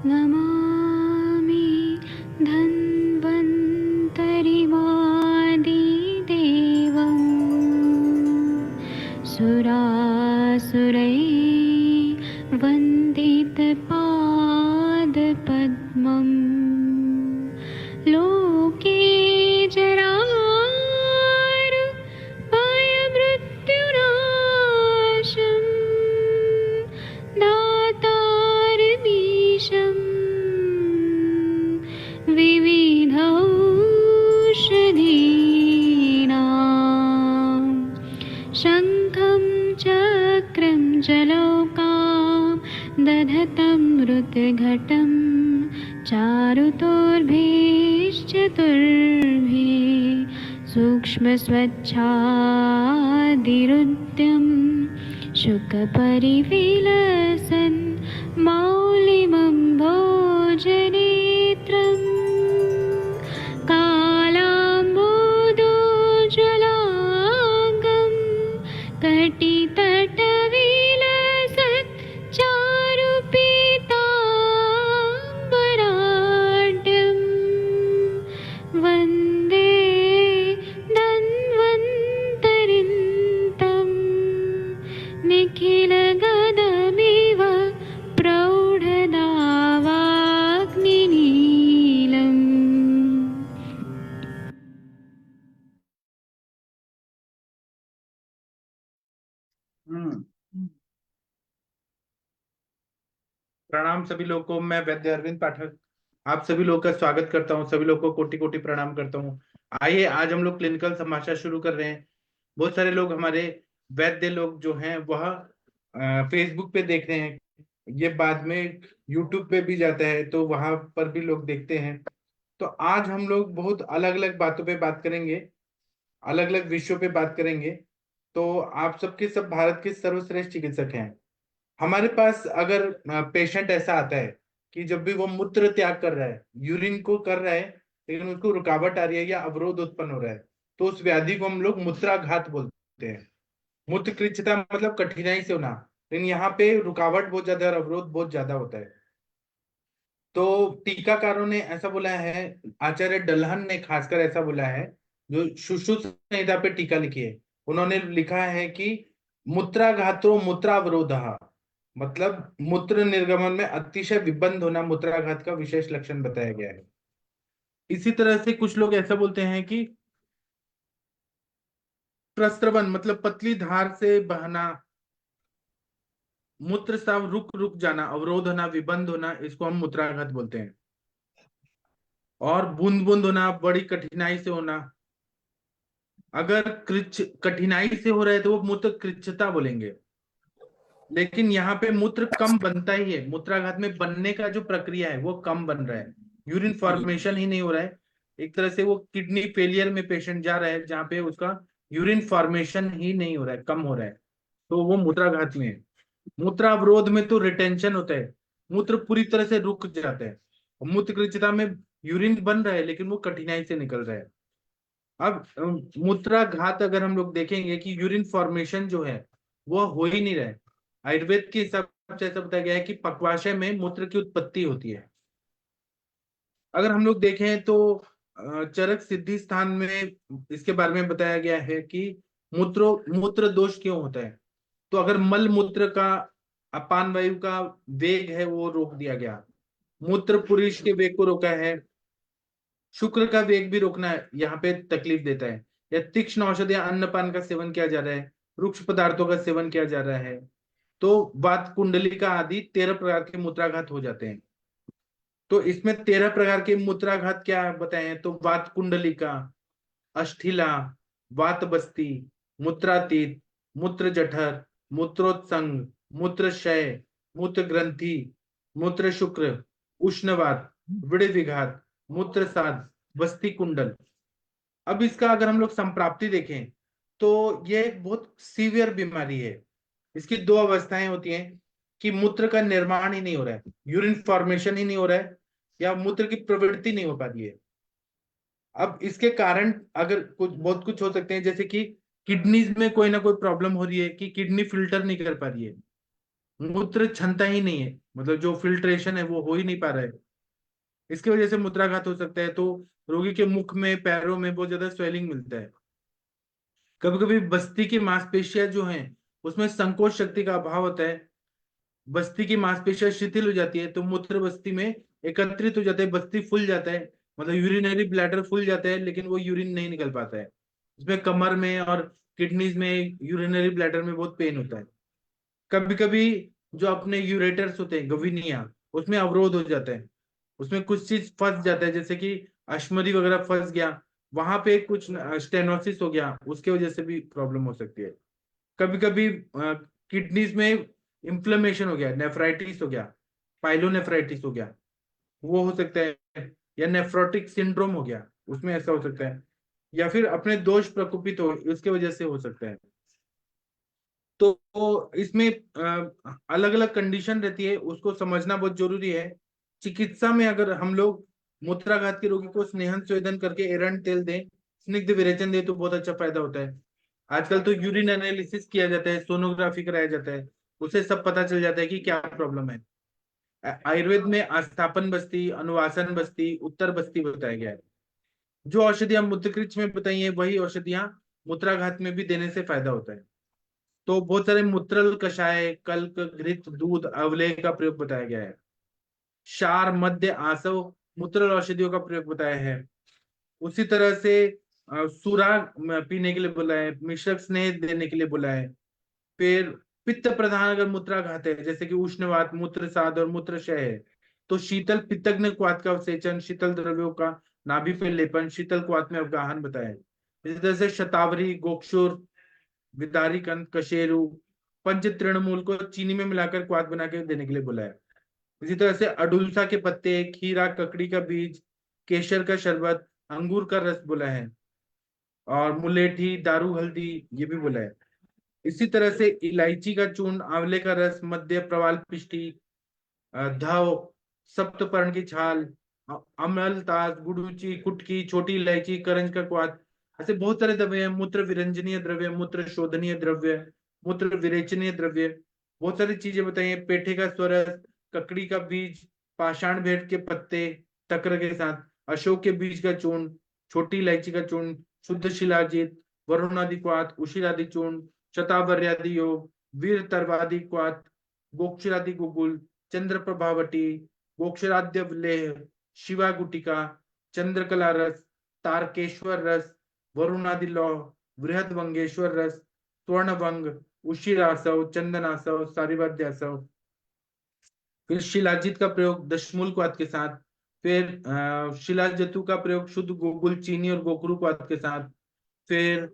नमामि धन्वन्तरिमादिदेवं सुरासुरैर्वन्दितपादपद्मम् लोके जरामृत्युनाशं दातारमीशं विविधौषधीनां शङ्खं चक्रं जलौकां दधतं मृतघटं चारुतोर्भिश्चतुर्भिः सूक्ष्मस्वच्छादिरुद्यं शुकपरिविलसन् मौलिमम्भोजनेत्रम् कालाम्बोदोज्ज्वलाङ्गं कटितटविलसत् चारुपीताम्बराढ्यं वन्दे धन्वन्तरिन्तं निखिलगदमिव प्रौढदावाग्निनीलम्। प्रणाम सभी लोगों को। मैं वैद्य अरविंद पाठक आप सभी लोगों का स्वागत करता हूं। सभी लोगों को कोटि कोटि प्रणाम करता हूं। आइए आज हम लोग क्लिनिकल समाचार शुरू कर रहे हैं। बहुत सारे लोग हमारे वैद्य लोग जो हैं वह फेसबुक पे देख रहे हैं, ये बाद में यूट्यूब पे भी जाता है तो वहां पर भी लोग देखते हैं। तो आज हम लोग बहुत अलग अलग बातों पे बात करेंगे, अलग अलग विषयों पे बात करेंगे। तो आप सबके सब भारत के सर्वश्रेष्ठ चिकित्सक हैं। हमारे पास अगर पेशेंट ऐसा आता है कि जब भी वो मूत्र त्याग कर रहा है, यूरिन को कर रहा है, लेकिन उसको रुकावट आ रही है या अवरोध उत्पन्न हो रहा है, तो उस व्याधि को हम लोग मूत्राघात बोलते हैं। मूत्र कृच्छता मतलब कठिनाई से होना, लेकिन यहाँ पे रुकावट बहुत ज्यादा और अवरोध बहुत ज्यादा होता है। तो टीकाकारों ने ऐसा बोला है, आचार्य डलहन ने खासकर ऐसा बोला है, जो सुश्रुत संहिता पे टीका लिखी है, उन्होंने लिखा है कि मूत्राघातो मूत्रावरोधः, मतलब मूत्र निर्गमन में अतिशय विबंध होना मूत्राघात का विशेष लक्षण बताया गया है। इसी तरह से कुछ लोग ऐसा बोलते हैं कि प्रस्रवन मतलब पतली धार से बहना, मूत्र स्राव रुक रुक जाना, अवरोध होना, विबंध होना, इसको हम मूत्राघात बोलते हैं। और बूंद बूंद होना, बड़ी कठिनाई से होना, अगर कृच्छ कठिनाई से हो रहा है तो वो मूत्र कृच्छता बोलेंगे। लेकिन यहाँ पे मूत्र कम बनता ही है, मूत्राघात में बनने का जो प्रक्रिया है वो कम बन रहा है, यूरिन फॉर्मेशन ही नहीं हो रहा है। एक तरह से वो किडनी फेलियर में पेशेंट जा रहा है जहाँ पे उसका यूरिन फॉर्मेशन ही नहीं हो रहा है, कम हो रहा है, तो वो मूत्राघात में है। मूत्रावरोध में तो रिटेंशन होता है, मूत्र पूरी तरह से रुक जाता है। मूत्र कृच्छता में यूरिन बन रहा है लेकिन वो कठिनाई से निकल रहा है। अब मूत्राघात अगर हम लोग देखेंगे कि यूरिन फॉर्मेशन जो है वो हो ही नहीं रहा है। आयुर्वेद के हिसाब से ऐसा बताया गया है कि पक्वाशय में मूत्र की उत्पत्ति होती है। अगर हम लोग देखें तो चरक सिद्धि स्थान में इसके बारे में बताया गया है कि मूत्र दोष क्यों होता है। तो अगर मल मूत्र का अपान वायु का वेग है वो रोक दिया गया, मूत्र पुरुष के वेग को रोका है, शुक्र का वेग भी रोकना है, यहाँ पे तकलीफ देता है, या तीक्ष्ण औषधि या अन्नपान का सेवन किया जा रहा है, रुक्ष पदार्थों का सेवन किया जा रहा है, तो वात कुंडलिका आदि 13 प्रकार के मूत्राघात हो जाते हैं। तो इसमें 13 प्रकार के मूत्राघात क्या बताए हैं, तो वात कुंडलिका, अष्ठिला, वात बस्ती, मूत्रातीत, मूत्र जठर, मूत्रोत्संग, मूत्रक्षय, मूत्र ग्रंथि, मूत्र शुक्र, उष्णवात, विड़े विघात, मूत्रसाद, बस्ती कुंडल। अब इसका अगर हम लोग संप्राप्ति देखें तो ये एक बहुत सीवियर बीमारी है। इसकी दो अवस्थाएं होती हैं कि मूत्र का निर्माण ही नहीं हो रहा है, यूरिन फॉर्मेशन ही नहीं हो रहा है, या मूत्र की प्रवृत्ति नहीं हो पा रही है। अब इसके कारण अगर कुछ बहुत कुछ हो सकते हैं, जैसे कि किडनीज में कोई ना कोई प्रॉब्लम हो रही है कि किडनी फिल्टर नहीं कर पा रही है, मूत्र क्षमता ही नहीं है, मतलब जो फिल्ट्रेशन है वो हो ही नहीं पा रहा है। इसकी वजह से मूत्राघात हो सकता है। तो रोगी के मुख में, पैरों में बहुत ज्यादा स्वेलिंग मिलता है। कभी कभी बस्ती की मांसपेशियां जो हैं उसमें संकोच शक्ति का अभाव होता है। बस्ती की मांसपेशियां शिथिल हो जाती है तो मूत्र बस्ती में एकत्रित हो जाता है, बस्ती फूल जाता है, मतलब यूरिनरी ब्लैडर फूल जाता है, लेकिन वो यूरिन नहीं निकल पाता है। इसमें कमर में और किडनीज में, यूरिनरी ब्लैडर में बहुत पेन होता है। कभी कभी जो अपने यूरेटर्स होते हैं, गविनिया, उसमें अवरोध हो जाता है, उसमें कुछ चीज फंस जाता है, जैसे कि अश्मरी वगैरह फंस गया, वहां पे कुछ स्टेनोसिस हो गया, उसके वजह से भी प्रॉब्लम हो सकती है। कभी कभी किडनीज में इंफ्लेमेशन हो गया, नेफ्राइटिस हो गया, पाइलोनेफ्राइटिस हो गया, वो हो सकता है। या नेफ्रोटिक सिंड्रोम हो गया, उसमें ऐसा हो सकता है। या फिर अपने दोष प्रकोपित हो, उसके वजह से हो सकता है। तो इसमें अलग अलग कंडीशन रहती है, उसको समझना बहुत जरूरी है। चिकित्सा में अगर हम लोग मूत्राघात के रोगी को स्नेहन स्वेदन करके एरंड तेल दें, स्निग्ध विरेचन दें, तो बहुत अच्छा फायदा होता है। आजकल तो यूरिन एनालिसिस किया जाता है, सोनोग्राफी कराया जाता है, उसे सब पता चल जाता है कि क्या प्रॉब्लम है। आयुर्वेद में आस्थापन बस्ती, अनुवासन बस्ती, उत्तर बस्ती बताया गया है। जो औषधियां मूत्रकृच में बताई है वही औषधियां मूत्राघात में भी देने से फायदा होता है। तो बहुत सारे मूत्रल कषाय, कल्क, घृत, दूध, अवलेह का प्रयोग बताया गया है। क्षार, मध्य, आसव मूत्रल औषधियों का प्रयोग बताया है। उसी तरह से सूरा पीने के लिए बोला है, मिश्रक स्नेह देने के लिए बोला है। फिर पित्त प्रधान अगर मूत्राघात है, जैसे कि उष्णवात, मूत्रसाद और मूत्रक्षय है, तो शीतल पित्तग्न क्वाथ का सेचन, शीतल द्रव्यों का नाभि पे लेपन, शीतल क्वाथ में अवगाहन बताया है। इसी तरह से शतावरी, गोक्षुर, विदारी कंद, कशेरु, पंच तृणमूल को चीनी में मिलाकर क्वाथ बना के देने के लिए बोला है। इसी तरह से अडुलसा के पत्ते, खीरा, ककड़ी का बीज, केसर का शरबत, अंगूर का रस बोला है। और मुलेठी, दारू, हल्दी, ये भी बोला है। इसी तरह से इलायची का चूर्ण, आंवले का रस, मध्य, प्रवाल पिष्टी, धव, सप्तपर्ण की छाल, अमल, तास, गुड़ूची, कुटकी, छोटी इलायची, करंज का क्वाथ, ऐसे बहुत सारे द्रव्य हैं। मूत्र विरंजनीय द्रव्य, मूत्र शोधनीय द्रव्य, मूत्र विरेचनीय द्रव्य, बहुत सारी चीजें बताई हैं। पेठे का स्वरस, ककड़ी का बीज, पाषाण भेड़ के पत्ते तक्र के साथ, अशोक के बीज का चूर्ण, छोटी इलायची का चूर्ण, शुद्ध शिलाजीत, वरुणादि क्वाथ, उशिरादि चूर्ण, शतावर्यादि योग, वीर तरवादि क्वाथ, गोक्षरादि गुगुल, चंद्र प्रभावटी, गोक्षराद्य लेह, शिवा गुटिका, चंद्रकला रस, तारकेश्वर रस, वरुणादि लौह, बृहद वंगेश्वर रस, स्वर्ण वंग, उशिरासव, चंदनासव, सारिवाद्यासव। फिर शिलाजीत का प्रयोग दशमूल क्वाथ के साथ। फिर शिलाजतु का प्रयोग शुद्ध गोकुल, चीनी और गोखरू क्वाथ के साथ। फिर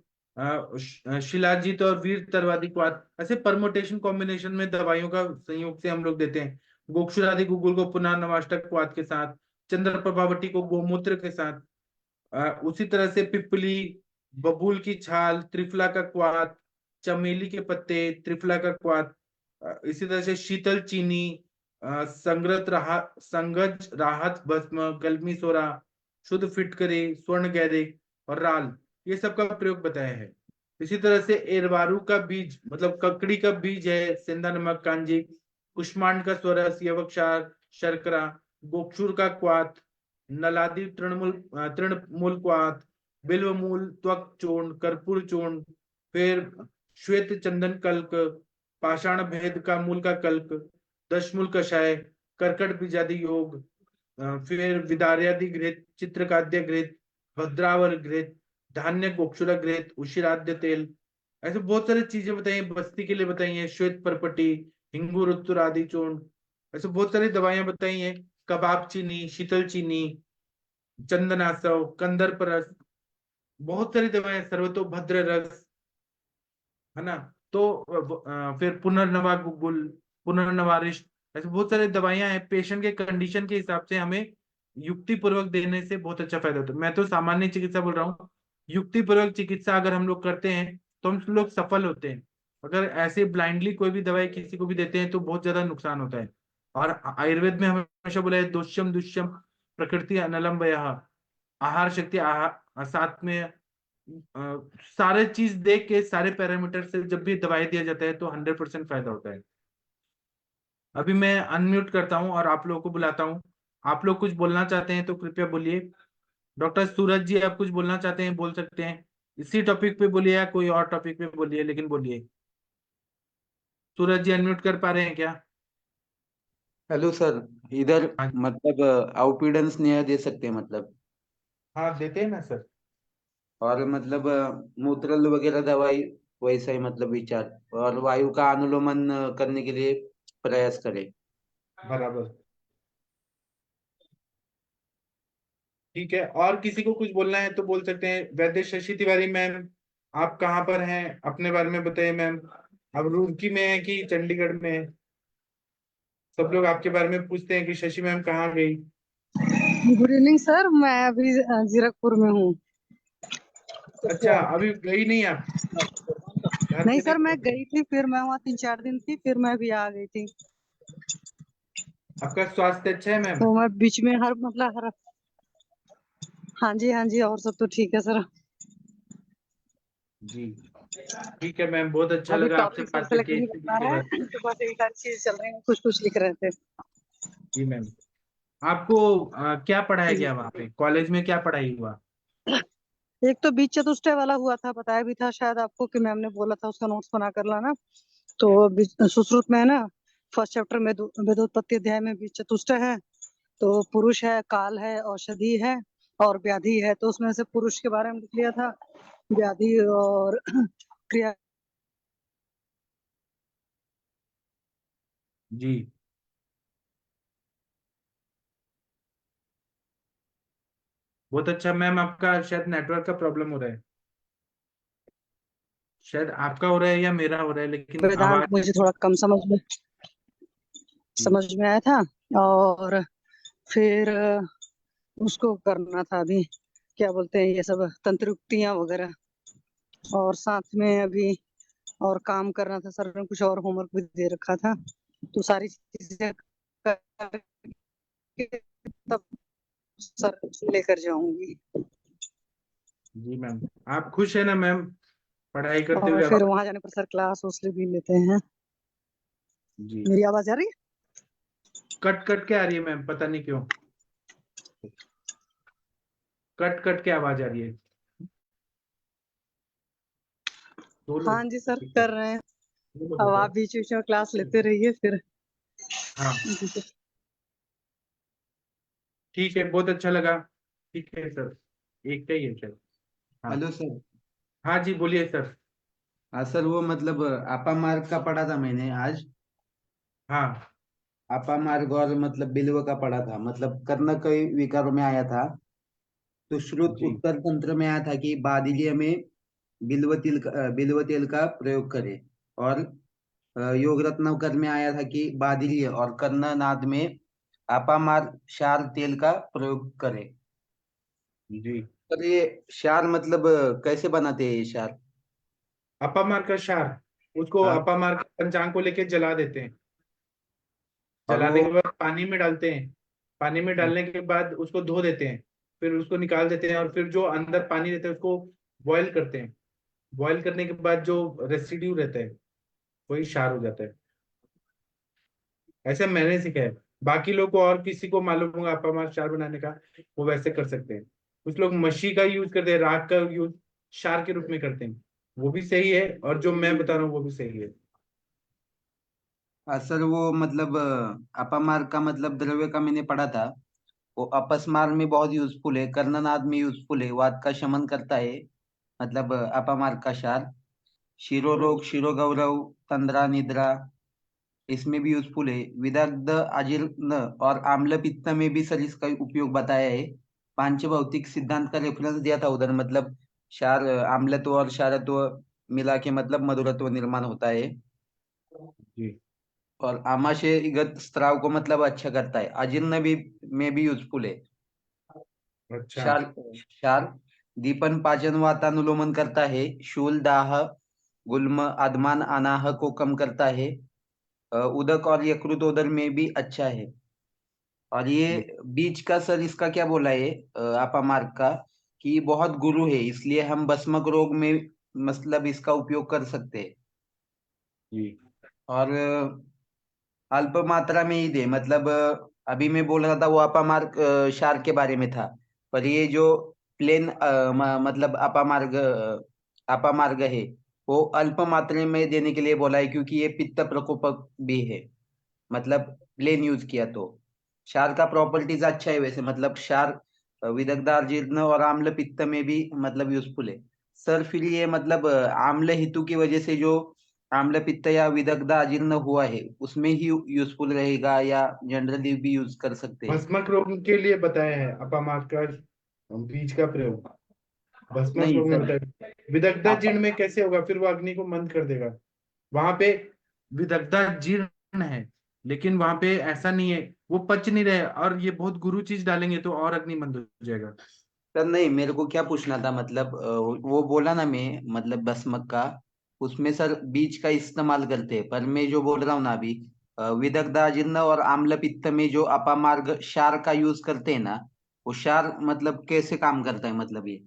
शिलाजीत और वीर तरवादी क्वाथ, ऐसे परमोटेशन कॉम्बिनेशन में दवाइयों का संयोग से हम लोग देते हैं। गोक्षुरादि गुगुल को पुनः नवाष्टक क्वाथ के साथ, चंद्र प्रभावटी को गोमूत्र के साथ। उसी तरह से पिपली, बबूल की छाल, त्रिफला का क्वाथ, चमेली के पत्ते, त्रिफला का क्वाथ। इसी तरह से शीतल चीनी, संगज राहत भस्म, गलमी सोरा, शुद्ध फिटकरी, स्वर्ण गैरिक और राल, ये सब का प्रयोग बताया है। इसी तरह से एरवारू का बीज, मतलब ककड़ी का बीज है, सेंधा नमक, कांजी, कुष्मांड का स्वरस, यवक्षार, शर्करा, गोक्षुर का क्वाथ, नलादि तृणमूल क्वाथ, बिल्व मूल त्वक चूर्ण, कर्पूर चूर्ण। फिर श्वेत चंदन कल्क, पाषाण भेद का मूल का कल्क, दशमूल कषाय, कर्कट बीजादि योग, फिर विदार्यादि घृत, चित्रकाद्य घृत, भद्रावर घृत, धान्य गोक्षुरा घृत, उशिराद्य तेल, ऐसे बहुत सारी चीजें बताई हैं। बस्ती के लिए बताई हैं, श्वेत परपटी, हिंगू रुत्तुर आदि चूर्ण, ऐसे बहुत सारी दवाइयां बताई हैं। कबाब चीनी, शीतल चीनी, चंदनासव, कंदर्प रस, बहुत सारी दवाएं, सर्वतोभद्र रस, है ना। तो फिर पुनर्नवा गुगुल, पुनर्नवारिश, ऐसे बहुत सारी दवाइयां हैं। पेशेंट के कंडीशन के हिसाब से हमें युक्ति पूर्वक देने से बहुत अच्छा फायदा होता है। मैं तो सामान्य चिकित्सा बोल रहा हूँ। युक्ति पूर्वक चिकित्सा अगर हम लोग करते हैं तो हम लोग सफल होते हैं। अगर ऐसे ब्लाइंडली कोई भी दवाई किसी को भी देते हैं तो बहुत ज्यादा नुकसान होता है। और आयुर्वेद में हमेशा बोला है, दोष्यम दुष्यम प्रकृति अनलम वयः, आहार शक्ति, आहार साथ में सारे चीज देख के, सारे पैरामीटर से जब भी दवाई दिया जाता है तो 100% फायदा होता है। अभी मैं अनम्यूट करता हूँ और आप लोगों को बुलाता हूँ। आप लोग कुछ बोलना चाहते हैं तो कृपया बोलिए। डॉक्टर सूरज जी, आप कुछ बोलना चाहते हैं, बोल सकते हैं। इसी टॉपिक पे बोलिए या कोई और टॉपिक पे बोलिए, लेकिन बोलिए। सूरज जी अनम्यूट कर पा रहे हैं क्या? हेलो सर, इधर हाँ। मतलब आउटपीड़न स्नेह दे सकते हैं मतलब, हाँ देते हैं ना सर। और मतलब मूत्रल वगैरह दवाई वैसा ही मतलब विचार, और वायु का अनुलोमन करने के लिए प्रयास करें। बराबर। ठीक है, और किसी को कुछ बोलना है तो बोल सकते हैं। वैद्य शशि तिवारी मैम, आप कहाँ पर हैं, अपने बारे में बताइए मैम। आप रुड़की में है कि चंडीगढ़ में है? सब लोग आपके बारे में पूछते हैं कि शशि मैम कहाँ गई। गुड इवनिंग सर, मैं अभी जीरकपुर में हूँ। अच्छा, अभी गई नहीं आप? घर नहीं पे सर, मैं नहीं? गई थी, फिर मैं वहाँ 3-4 दिन थी, फिर मैं भी आ गई थी। आपका स्वास्थ्य अच्छा है मैम? तो मैं बीच में हर मतलब हर हाँ जी, हाँ जी, और सब तो ठीक है सर। जी ठीक है मैम, बहुत अच्छा अभी लगा आपसे टॉपिक सर बात सेलेक्ट करके नहीं इस कर टॉपिक पा के रहे बाद। हैं, तो बस यही सारी चीजें चल रही हैं, कुछ कुछ लिख रहे थे। जी मैम। आपको क्या पढ़ाया गया वहाँ पे, कॉलेज में क्या पढ़ाई हुआ? एक तो बीच चतुष्टय वाला हुआ था, बताया भी था शायद आपको कि मैम ने बोला था उसका नोट्स बना कर लाना। तो सुश्रुत में है ना, फर्स्ट चैप्टर में वेदोत्पत्ति अध्याय में बीच चतुष्टय है। तो पुरुष है, काल है, औषधि है और व्याधि है। तो उसमें से पुरुष के बारे में लिख लिया था, व्याधि और क्रिया। जी बहुत अच्छा मैम। आपका शायद नेटवर्क का प्रॉब्लम हो रहा है, शायद आपका हो रहा है या मेरा हो रहा है, लेकिन वेदांत आवाज। मुझे थोड़ा कम जी समझ में आया था। और फिर उसको करना था अभी, क्या बोलते हैं ये सब तंत्रुक्तियां वगैरह, और साथ में अभी और काम करना था। सर ने कुछ और होमवर्क भी दे रखा था, तो सारी चीजें करके तब सर लेकर जाऊंगी। जी मैम, आप खुश है ना मैम पढ़ाई करते और हुए फिर अब? वहां जाने पर सर क्लास उसले भी लेते हैं। जी। मेरी आवाज आ रही है? कट कट के आ रही है मैम, पता नहीं क्यों कट कट के आवाज आ रही है। दो हाँ लोग। जी सर, ठीक है, कर रहे हैं। दो लोग अब होते आप बीच बीच में क्लास लेते रहिए फिर। हाँ ठीक है, बहुत अच्छा लगा। ठीक है सर, एक का ही है सर। हाँ। Hello sir. हाँ जी बोलिए सर। हाँ सर, वो मतलब आपा मार्ग का पढ़ा था मैंने आज। हाँ आपा मार्ग और मतलब बिल्व का पढ़ा था, मतलब कर्ण कई विकारों में आया था। तो श्रुत जी उत्तर तंत्र में आया था कि बादिल्य में बिल्व तेल का प्रयोग करें। और योग रत्नाकर में आया था कि बादिल्य और कर्ण नाद में अपामार क्षार तेल का प्रयोग करें। जी। पर ये क्षार मतलब कैसे बनाते हैं ये क्षार? अपामार का क्षार, उसको हाँ। अपामार के पंचांग को लेके जला देते हैं। और वो जलाने के बाद पानी में डालते हैं। पानी में डालने के बाद उसको धो देते हैं। फिर उसको निकाल देते हैं और फिर जो अंदर पानी रहता है उसको बॉयल करते हैं। बॉयल करने के बाद जो रेसिड्यू रहता है वही क्षार हो जाता है। ऐसा मैंने सीखा है। बाकी लोग को और किसी को मालूम होगा अपामार क्षार बनाने का, वो वैसे कर सकते हैं। कुछ लोग मशी का यूज करते हैं, राख का यूज क्षार के रूप में करते हैं। वो भी सही है, और जो मैं बता रहा हूँ वो भी सही है। सर वो मतलब अपामार का मतलब द्रव्य का मैंने पढ़ा था। वो अपस्मार में बहुत यूजफुल है, कर्णनाद में यूजफुल है, वात का शमन करता है। मतलब अपामार का क्षार शिरोरोग, शिरोगौरव, तंद्रा, निद्रा, इसमें भी यूजफुल है। विदग्ध, अजीर्ण और आम्ल पित्त में भी सर इसका उपयोग बताया है। पांच भौतिक सिद्धांत का रेफरेंस दिया था उधर, मतलब क्षार आम्लत्व और क्षारत्व मिला के मतलब मधुरत्व निर्माण होता है। जी और आमाशयगत स्त्राव को मतलब अच्छा करता है। अजीर्ण भी में भी यूजफुल है। अच्छा। क्षार क्षार दीपन, पाचन, वातानुलोमन करता है। शूल, दाह, गुल्म, आदमान, अनाह को कम करता है। उदक और यकृतोदर में भी अच्छा है। और जी ये बीच का सर इसका क्या बोला है आपा मार्ग का, कि बहुत गुरु है, इसलिए हम भस्मक रोग में मतलब इसका उपयोग कर सकते हैं। जी। और अल्प मात्रा में ही दे, मतलब अभी मैं बोल रहा था वो अपामार्ग क्षार के बारे में था, पर ये जो प्लेन मतलब अपामार्ग है वो अल्प मात्रा में देने के लिए बोला है, क्योंकि ये पित्त प्रकोपक भी है, मतलब प्लेन यूज किया तो। क्षार का प्रॉपर्टीज अच्छा है वैसे, मतलब क्षार विदग्धार जीर्ण और आम्ल पित्त में भी मतलब यूजफुल है। सर फिर ये मतलब आम्ल हेतु की वजह से जो आम्ल पित्त या विदग्ध अजीर्ण हुआ है उसमें ही यूजफुल रहेगा, या जनरली भी यूज कर सकते हैं? भस्मक रोग के लिए बताया है अपामार्क का बीज का प्रयोग। भस्मक नहीं रोग में सर, बताया विदग्धा आप जीर्ण में कैसे होगा, फिर वो अग्नि को मंद कर देगा। वहां पे विदग्धा जीर्ण है, लेकिन वहां पे ऐसा नहीं है, वो पच नहीं रहे, और ये बहुत गुरु चीज डालेंगे तो और अग्नि मंद हो जाएगा। सर नहीं, मेरे को क्या पूछना था, मतलब वो बोला ना मैं, मतलब भस्मक का, उसमें सर बीज का इस्तेमाल करते हैं, पर मैं जो बोल रहा हूँ ना अभी, विदग्ध अजीर्ण और आम्ल पित्त में जो अपामार्ग क्षार का यूज करते हैं ना, वो क्षार मतलब कैसे काम करता है, मतलब ये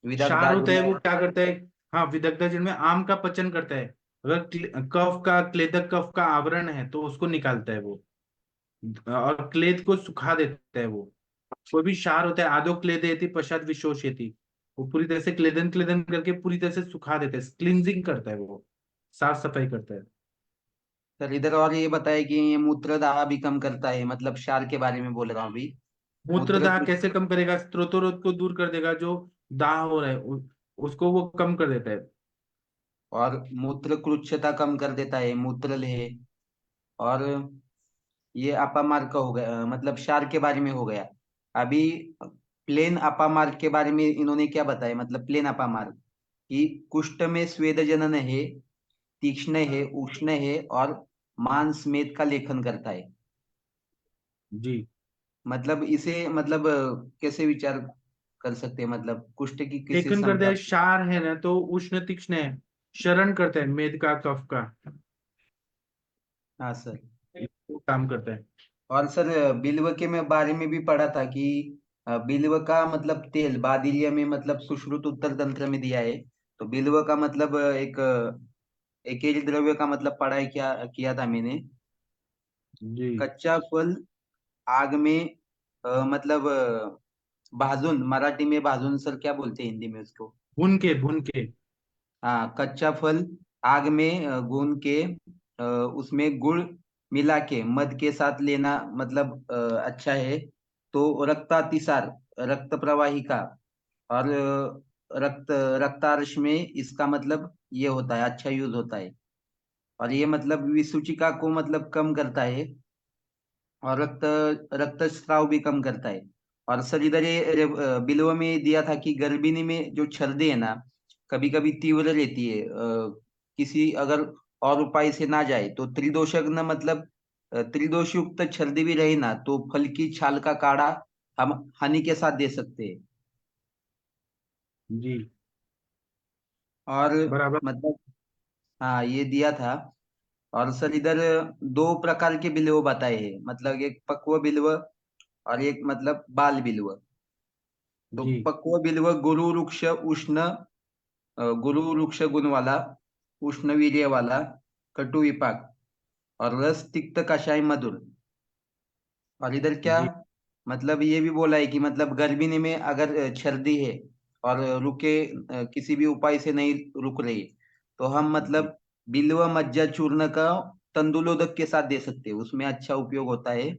विदग्ध क्षार होता है, वो अजीर्ण। क्या करता है, हाँ विदग्धा जीर्ण में आम का पचन करता है। अगर कफ का, क्लेदक कफ का आवरण है तो उसको निकालता है वो, और क्लेद को सुखा देता है वो। कोई भी क्षार होता है, आदो क्लेदयति पश्चात विशोषयति, वो पूरी तरह से क्लेदन क्लेदन करके पूरी तरह से सुखा देता है, क्लींजिंग करता है वो, साफ सफाई करता है। सर इधर और ये बताया कि ये मूत्रदाह भी कम करता है, मतलब क्षार के बारे में बोल रहा हूँ अभी। मूत्र मूत्र दाह कैसे कम करेगा, स्त्रोतोरोध को दूर कर देगा, जो दाह हो रहा है उसको वो कम कर देता है। और मूत्र कृच्छता कम कर देता है, मूत्र है। और ये अपामार्ग का हो गया, मतलब क्षार के बारे में हो गया। अभी प्लेन अपामार्ग के बारे में इन्होंने क्या बताया, मतलब प्लेन अपामार्ग कि कुष्ठ में स्वेद जनन है, तीक्ष्ण है, उष्ण है और मांस मेद का लेखन करता है। जी, मतलब इसे मतलब कैसे विचार कर सकते हैं, मतलब कुष्ठ की किसी लेखन करता क्षमता। है, क्षार है ना तो उष्ण तीक्ष्ण है, शरण करता है मेद का, कफ का, हाँ सर। वो काम करता है। और सर बिल्व के में बारे में भी पढ़ा था कि बिल्व का मतलब तेल बादिलिया में मतलब सुश्रुत उत्तर तंत्र में दिया है। तो बिल्व का मतलब एकेरी द्रव्य का मतलब पढ़ाई क्या किया था मैंने। जी, कच्चा फल आग में मतलब भाजून, मराठी में भाजून सर क्या बोलते हैं हिंदी में उसको? भुन के। हाँ, कच्चा फल आग में भून के उसमें गुड़ मिला के मध के साथ लेना मतलब अच्छा है। तो रक्तातिसार, रक्त प्रवाहिका और रक्तार्श में इसका मतलब ये होता है, अच्छा यूज होता है। और ये मतलब विसूचिका को मतलब कम करता है, और रक्तस्राव भी कम करता है। और सर इधर ये बिल्व में दिया था कि गर्भिणी में जो छर्दे है ना, कभी कभी तीव्र रहती है, किसी अगर और उपाय से ना जाए तो त्रिदोषक न मतलब त्रिदोष युक्त छर्दी भी रहे ना, तो फल की छाल का काढ़ा हम हनी के साथ दे सकते हैं। जी, और बराबर। मतलब हाँ ये दिया था। और सर इधर दो प्रकार के बिल्व बताए हैं, मतलब एक पक्व बिल्व और एक मतलब बाल बिल्व। तो जी, पक्व बिल्व गुरु वृक्ष उष्ण, गुरु वृक्ष गुण वाला, उष्ण वीर्य वाला, कटु विपाक और रस तिक्त कषाय मधुर। और इधर क्या, जी, मतलब ये भी बोला है कि मतलब गर्भिणी में अगर छर्दी है और रुके किसी भी उपाय से नहीं रुक रही, तो हम जी, मतलब बिल्व मज्जा चूर्ण का तंदुलोदक के साथ दे सकते हैं, उसमें अच्छा उपयोग होता है।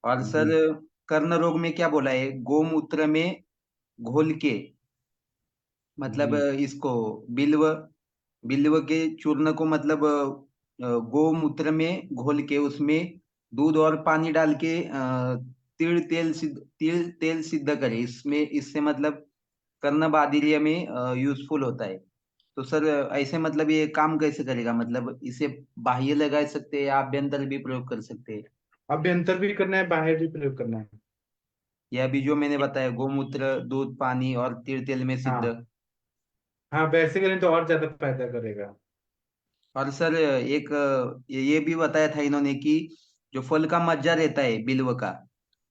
और सर जी, कर्ण रोग में क्या बोला है, गोमूत्र में घोल के, मतलब जी, इसको बिल्व बिल्व के चूर्ण को मतलब गोमूत्र में घोल के उसमें दूध और पानी डाल के तिल तेल सिद्ध करे, इसमें इससे मतलब कर्ण बादिल्य में यूजफुल होता है। तो सर ऐसे मतलब ये काम कैसे करेगा, मतलब इसे बाह्य लगा सकते हैं या आभ्यंतर भी प्रयोग कर सकते हैं? अभ्यंतर भी करना है, बाहर भी प्रयोग करना है। या भी जो मैंने बताया गोमूत्र दूध पानी और तिल तेल में सिद्ध। हाँ, हाँ वैसे करें तो और ज्यादा फायदा करेगा। और सर एक ये भी बताया था इन्होंने कि जो फल का मज्जा रहता है बिल्व का,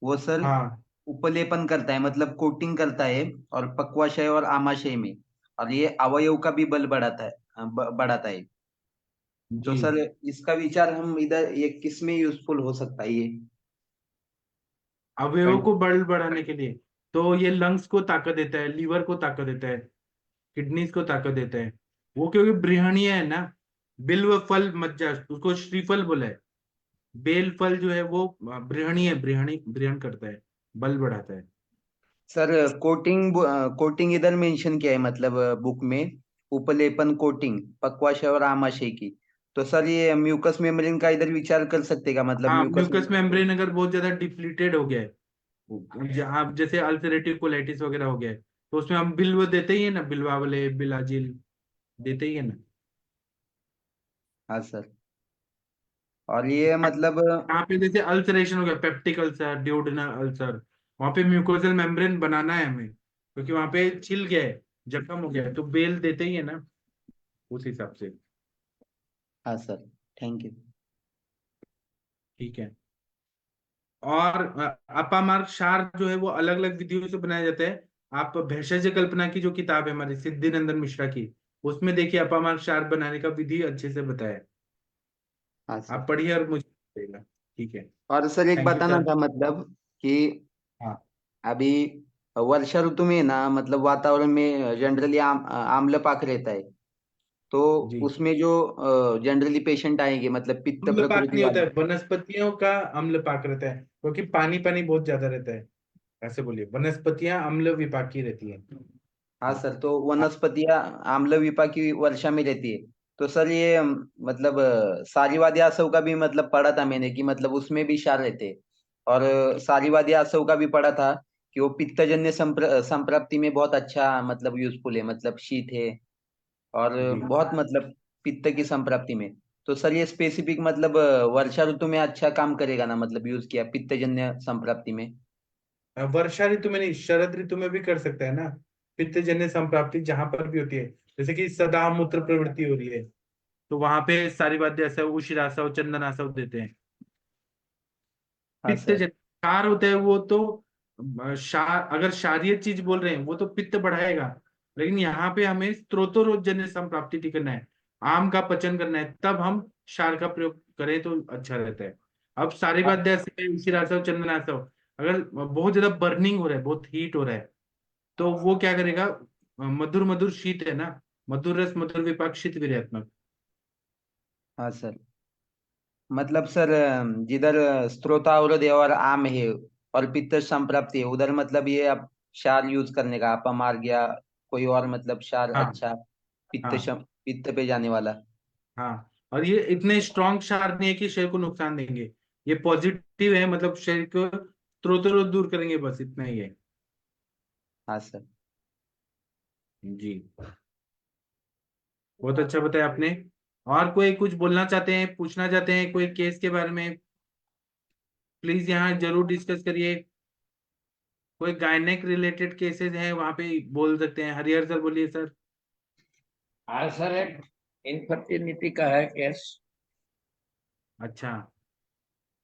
वो सर हाँ, उपलेपन करता है, मतलब कोटिंग करता है और पक्वाशय और आमाशय में, और ये अवयव का भी बल बढ़ाता है, बढ़ाता है। तो जी। सर इसका विचार हम इधर ये किस में यूजफुल हो सकता है ये? अवयवों को बल बढ़ाने के लिए तो ये लंग्स को ताकत देता है, लीवर को ताकत देता है, किडनीज को ताकत देता है। वो क्योंकि बृहणीय है ना, बिल्व फल मज्जा उसको श्रीफल बोला है। बेल फल जो है वो बृहणीय, बृहण करता है, बल बढ़ाता है। सर कोटिंग इधर मेंशन किया है मतलब बुक में, उपलेपन कोटिंग पक्वाशय और आमाशय की। तो सर ये म्यूकस मेम्ब्रेन का इधर विचार कर सकते का मतलब हाँ, म्यूकस म्यूकस मेम्ब्रेन अगर बहुत ज्यादा डिप्लीटेड हो गया है, जहाँ जैसे अल्सरेटिव कोलाइटिस वगैरह हो गया है, तो उसमें हम बिल्व देते ही है ना, बिल्वावले, बिलाजिल देते ही है ना। हाँ सर। और ये मतलब यहाँ पे जैसे अल्सरेशन हो गया, पेप्टिक अल्सर, ड्यूोडेनल अल्सर, वहां पे म्यूकोजल मेम्ब्रेन बनाना है हमें, क्योंकि वहां पे छिल गया है, जख्म हो गया है, तो बेल देते ही है ना उस हिसाब से। हाँ सर, थैंक यू। ठीक है। और अपामार्ग क्षार जो है वो अलग अलग विधियों से बनाया जाता है। आप भेषज कल्पना की जो किताब है हमारी सिद्धि नंदन मिश्रा की, उसमें देखिए अपामार्ग क्षार बनाने का विधि अच्छे से बताया है। हाँ आप सर। पढ़िए और मुझे बताइएगा। ठीक है। और सर एक थैंक यू बताना सर। था मतलब कि हाँ। अभी वर्षा ऋतु में ना मतलब वातावरण में जनरली आम्लपाक रहता है। तो जी। उसमें जो जनरली पेशेंट आएंगे मतलब पित्त अम्लपाक प्रकृति नहीं होता वाले। है, वनस्पतियों का अम्लपाक रहता है, क्योंकि पानी पानी बहुत ज्यादा रहता है। ऐसे बोलिए, वनस्पतियां अम्ल विपाकी रहती है। हाँ सर, तो वनस्पतियां आम्ल विपाकी वर्षा में रहती है। तो सर ये मतलब सारीवादी आसव का भी मतलब पढ़ा था मैंने कि मतलब उसमें भी क्षार रहते हैं। और सारीवादी आसव का भी पढ़ा था कि वो पित्तजन्य संप्राप्ति में बहुत अच्छा मतलब यूजफुल है, मतलब शीत है और जी। बहुत मतलब पित्त की संप्राप्ति में। तो सर ये स्पेसिफिक मतलब वर्षा ऋतु में अच्छा काम करेगा ना, मतलब यूज किया पित्तजन्य संप्राप्ति में? वर्षा ऋतु में नहीं, शरद ऋतु में भी कर सकता है ना, पित्तजन्य संप्राप्ति जहां पर भी होती है। जैसे कि सदा मूत्र प्रवृत्ति हो रही है, तो वहां पे सारी बातें ऐसा उशिरासव, चंदनासव देते हैं। हाँ पित्त सर। क्षार होता है वो तो अगर क्षारीय चीज बोल रहे हैं वो तो पित्त बढ़ाएगा, लेकिन यहाँ पे हमें स्त्रोतोरोजन्य संप्राप्ति ठीक करना है, आम का पचन करना है, तब हम क्षार का प्रयोग करें तो अच्छा रहता है। अब सारी बात जैसे उशिरासव, चंदनासव, अगर बहुत ज्यादा बर्निंग हो रहा है, बहुत हीट हो रहा है, तो वो क्या करेगा, मधुर मधुर शीत है ना, मधुर रस मधुर विपाक शीत वीर्यात्मक। हाँ सर। मतलब सर जिधर स्त्रोतावरोध है और आम है और पित्त संप्राप्ति है उधर मतलब ये आप क्षार यूज करने का अपमार्ग या कोई और मतलब क्षार हाँ। अच्छा हाँ। पित्त पे जाने वाला? हाँ, और ये इतने स्ट्रॉन्ग क्षार नहीं है कि शरीर को नुकसान देंगे, ये पॉजिटिव है, मतलब शरीर को स्त्रोत दूर करेंगे, बस इतना ही है। हाँ सर। जी। बहुत अच्छा बताया आपने। और कोई कुछ बोलना चाहते हैं, पूछना चाहते हैं कोई केस के बारे में, प्लीज यहाँ जरूर डिस्कस करिए। कोई गायनेक रिलेटेड केसेस हैं वहां पे बोल सकते हैं। हरिहर सर बोलिए सर। हाँ सर, एक इनफर्टिलिटी का है केस। अच्छा,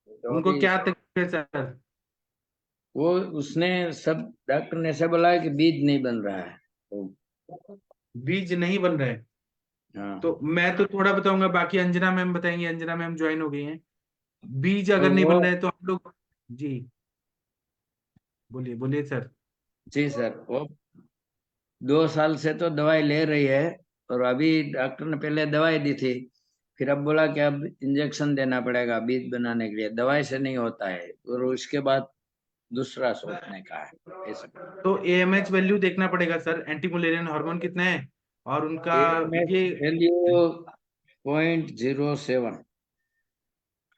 तो उनको अभी क्या तकलीफ है सर? वो उसने सब डॉक्टर ने ऐसा बोला है कि बीज नहीं बन रहा है तो। बीज नहीं बन रहे? हाँ, तो मैं तो थोड़ा बताऊंगा, बाकी अंजना मैम बताएंगे, अंजना मैम ज्वाइन हो गई हैं। बीज तो अगर नहीं वो, बन रहे तो हम लोग, जी बोलिए बोलिए सर। जी सर, वो 2 साल से तो दवाई ले रही है। और अभी डॉक्टर ने पहले दवाई दी थी, फिर अब बोला कि अब इंजेक्शन देना पड़ेगा बीज बनाने के लिए, दवाई से नहीं होता है, और उसके बाद दूसरा सोचने का है ऐसा। तो एएमएच वैल्यू देखना पड़ेगा सर, एंटी मुलेरियन हार्मोन कितना है, और उनका AMH ये, वैल्यू 0.07।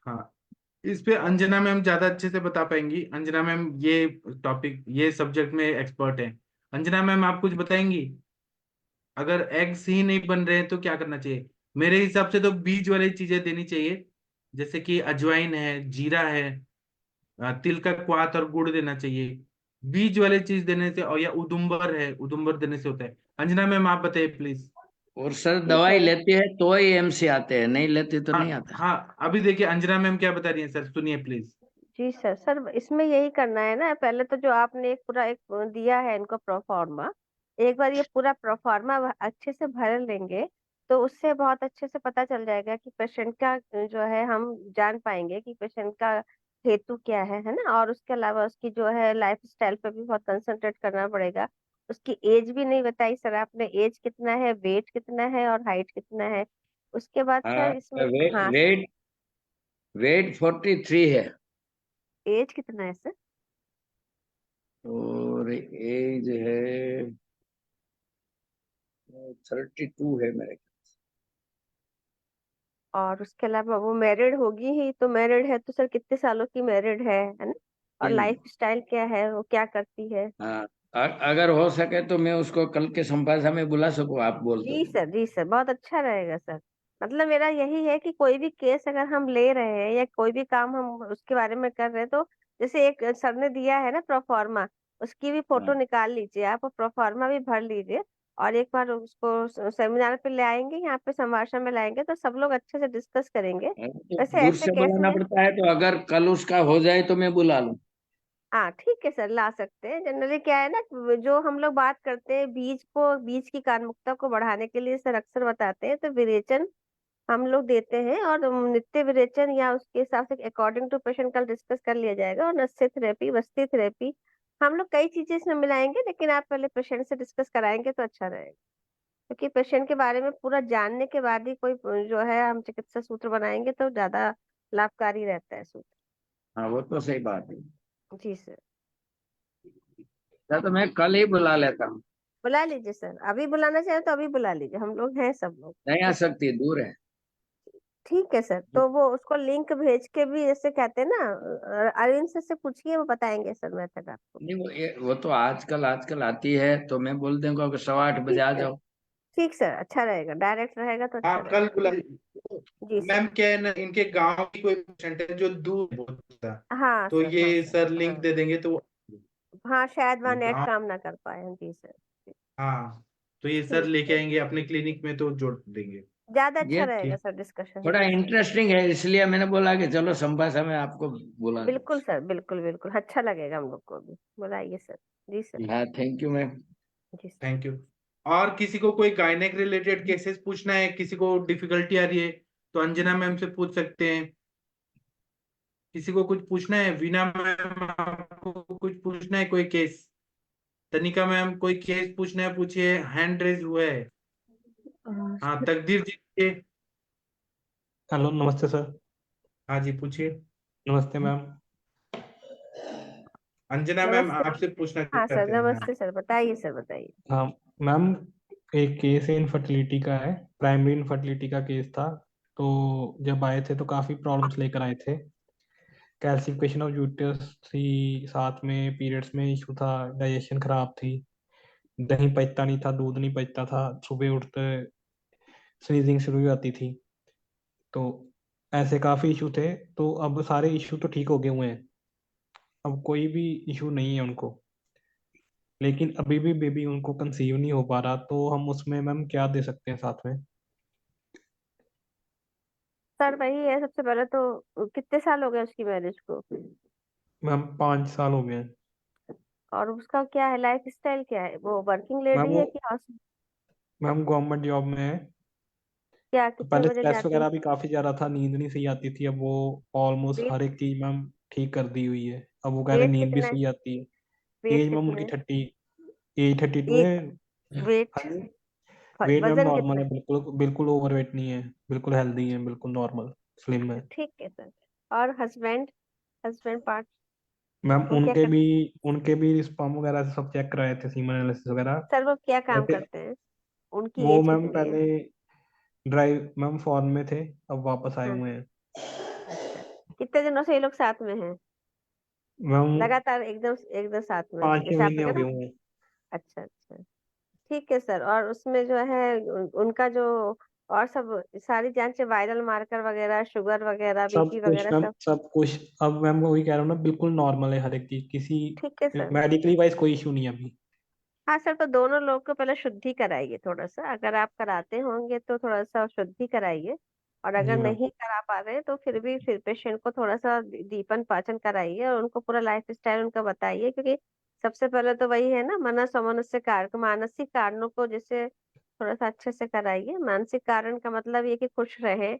हाँ, इस पे अंजना मैम ज्यादा अच्छे से बता पाएंगी। अंजना मैम ये टॉपिक, ये सब्जेक्ट में एक्सपर्ट है। अंजना मैम आप कुछ बताएंगी? अगर एग्स ही नहीं बन रहे हैं तो क्या करना चाहिए? मेरे हिसाब से तो बीज वाली चीजें देनी चाहिए, जैसे कि अजवाइन है, जीरा है, तिल का क्वाथ और गुड़ देना चाहिए, बीज वाली चीज देने से, और या उदुम्बर है, उदुम्बर देने से होता है। अंजना मैम आप बताइए प्लीज। और सर जी दवाई सर। लेती है तो ही एमसी आते हैं, नहीं लेती तो नहीं हाँ आता। हाँ, अभी देखिए अंजना मैम क्या बता रही हैं सर, सुनिए प्लीज। Ji sir. सर इसमें यही करना है ना, पहले तो जो आपने एक पूरा एक दिया है इनको प्रोफार्मा, एक बार ये पूरा प्रोफार्मा अच्छे से भर लेंगे। तो उससे बहुत अच्छे से पता चल जाएगा कि पेशेंट का जो है, हम जान पाएंगे कि पेशेंट का हेतु क्या है ना। और उसके अलावा उसकी जो है लाइफ स्टाइल पे भी बहुत कंसंट्रेट करना पड़ेगा। उसकी एज भी नहीं बताई सर आपने, एज कितना है, वेट कितना है और हाइट कितना है। उसके बाद हाँ, सर इसमें, हाँ सर, वेट वेट 43 है एज कितना है सर? और एज है 32 है मेरे। और उसके अलावा वो मैरिड होगी ही, तो मैरिड है तो सर कितने सालों की मैरिड है ना? और तीन। लाइफ स्टाइल क्या है, वो क्या करती है? हाँ, अगर हो सके तो मैं उसको कल के संपासा में बुला सकूं, आप बोल दो। जी सर, जी सर, बहुत अच्छा रहेगा सर। मतलब मेरा यही है कि कोई भी केस अगर हम ले रहे हैं या कोई भी काम हम उसके बारे में कर रहे हैं, तो जैसे एक सर ने दिया है ना प्रोफार्मा, उसकी भी फोटो हाँ, निकाल लीजिए आप और प्रोफार्मा भी भर लीजिए। और एक बार उसको सेमिनार पे ले आएंगे, यहाँ पे संभाषण में लाएंगे तो सब लोग अच्छे से डिस्कस करेंगे। तो वैसे दूर ऐसे से केस बुलाना में, पड़ता है, तो अगर कल उसका हो जाए तो मैं बुला लूं। हाँ ठीक है सर, ला सकते हैं। जनरली क्या है ना, जो हम लोग बात करते हैं बीज की कार्मुकता को बढ़ाने के लिए सर अक्सर बताते हैं, तो विरेचन हम लोग देते हैं। और नित्य विरेचन या उसके हिसाब से अकॉर्डिंग टू पेशेंट कल डिस्कस कर लिया जाएगा। और नस्य थेरेपी, वस्ती थेरेपी, हम लोग कई चीजें इसमें मिलाएंगे, लेकिन आप पहले पेशेंट से डिस्कस कराएंगे तो अच्छा रहेगा। क्योंकि पेशेंट के बारे में पूरा जानने के बाद ही कोई जो है हम चिकित्सा सूत्र बनाएंगे तो ज्यादा लाभकारी रहता है सूत्र। हाँ, वो तो सही बात है। जी सर, या तो मैं कल ही बुला लेता हूँ। बुला लीजिए सर, अभी बुलाना चाहे तो अभी बुला लीजिए, हम लोग हैं सब लोग। नहीं आ ठीक है, सकती, दूर है। ठीक है सर। तो वो उसको लिंक भेज के भी, जैसे कहते हैं ना, अरविंद सर से पूछिए, वो बताएंगे सर मेथड आपको। नहीं, वो तो आजकल आजकल आती है, तो मैं बोल दूंगा कि 8:15 बजे ठीक आ है, जाओ। ठीक सर, अच्छा रहेगा, डायरेक्ट रहेगा तो अच्छा आप कल रहेगा। बुलाइए। जी मैम सर, क्या है ना, इनके गांव की कोई पेशेंट है जो दूर है बहुत ज्यादा, हाँ तो सर, हाँ ये सर, सर लिंक हाँ दे देंगे तो हाँ, शायद वहाँ नेट गांव। काम ना कर पाए। जी सर, हाँ, तो ये सर ठीक लेके है, आएंगे अपने क्लिनिक में तो जोड़ देंगे। ज्यादा अच्छा ये रहेगा ठीक, सर डिस्कशन। थोड़ा जी सर, इंटरेस्टिंग है, इसलिए मैंने बोला कि चलो संभाषा में आपको बुला दूं। बिल्कुल सर, बिल्कुल बिल्कुल अच्छा लगेगा हम लोग को भी। बुलाइए सर। जी सर, हाँ, थैंक यू मैम। जी सर। Thank you. और किसी को कोई गायनेक रिलेटेड केसेस पूछना है, किसी को डिफिकल्टी आ रही है, तो अंजना मैम से पूछ सकते हैं। किसी को कुछ पूछना है, वीना मैम आपको कुछ पूछना है कोई केस, तनिका मैम कोई केस पूछना है पूछिए, हैंड रेज हुआ है। हाँ, तकदीर जी पूछिए। हेलो, नमस्ते सर। हाँ जी पूछिए। नमस्ते मैम। अंजना मैम नमस्ते। आपसे पूछना हाँ सर, चाहते हैं, हाँ। नमस्ते सर, बताइए सर, बताइए। हाँ मैम, एक केस है इनफर्टिलिटी का है, प्राइमरी इनफर्टिलिटी का केस था। तो जब आए थे तो काफ़ी प्रॉब्लम्स लेकर आए थे। कैल्सिफिकेशन ऑफ यूट्रस थी, साथ में पीरियड्स में इशू था, डाइजेशन खराब थी, दही पचता नहीं था, दूध नहीं पचता था, सुबह उठते स्नीजिंग शुरू हो जाती थी। तो ऐसे काफ़ी इशू थे। तो अब सारे इशू तो ठीक हो गए हुए हैं, अब कोई भी इशू नहीं है उनको। लेकिन अभी भी बेबी उनको कंसीव नहीं हो पा रहा, तो हम उसमें मैम क्या दे सकते हैं साथ में? सर वही है, सबसे पहले तो कितने साल हो गए उसकी मैरिज को? मैम 5 साल हो गए हैं। और उसका क्या है, लाइफ स्टाइल क्या है, वो वर्किंग मैम लेडी वो है कि हाउस? मैम गवर्नमेंट जॉब में है। क्या, तो कितने पहले बजे स्ट्रेस जाती है? वगैरह भी काफी ज्यादा था, नींद नहीं सही आती थी, अब वो ऑलमोस्ट वेट, हर एक चीज मैम ठीक कर दी हुई है। अब वो कह रहे हैं वेट नींद भी कितना है? सही आती है। वेट एज मैम कितना उनकी है? 32 है। एक वेट, हाँ जी। वेट मैम वजन नॉर्मल कितना है, बिल्कुल बिल्कुल ओवर वेट नहीं है, बिल्कुल हेल्दी है, बिल्कुल नॉर्मल स्लिम है। है? ठीक है सर। और हस्बैंड, हस्बैंड पार्ट, मैम वो क्या कर, उनके भी स्पर्म वगैरह से सब चेक कराए थे, सीमन एनालिसिस वगैरह। सर वो क्या काम वैसे करते हैं? उनकी वो एज मैम कितनी है? पहले ड्राइव मैम फॉरेन में थे, अब वापस आए हाँ, हुए हैं। अच्छा। कितने दिनों से ये लोग साथ में हैं? मैम लगातार एकदम एकदम साथ में, 5-6 जैसे आपने महीने हो कहा गए ना? हुए हैं। अच्छा अच्छा, ठीक है सर। और उसमें जो है उनका जो और सब सारी जांचें, वायरल मार्कर वगैरह, शुगर वगैरह, सब बीपी कुछ वगैरह मैम, सब? सब कुछ। अब मैम मैं वही कह रहा हूँ ना, बिल्कुल नॉर्मल है हर एक चीज, किसी ठीक है सर। मेडिकली वाइज कोई इशू नहीं है अभी। हाँ सर, तो दोनों लोग को पहले शुद्धि कराइए थोड़ा सा, अगर आप कराते होंगे तो थोड़ा सा शुद्धि कराइए। और जी अगर मैम। नहीं करा पा रहे हैं तो फिर पेशेंट को थोड़ा सा दीपन पाचन कराइए और उनको पूरा लाइफ स्टाइल उनका बताइए। क्योंकि सबसे पहले तो वही है ना, मनस अमनस्य कारक, मानसिक कारणों को जैसे थोड़ा सा अच्छे से कराइए। मानसिक कारण का मतलब ये कि खुश रहे,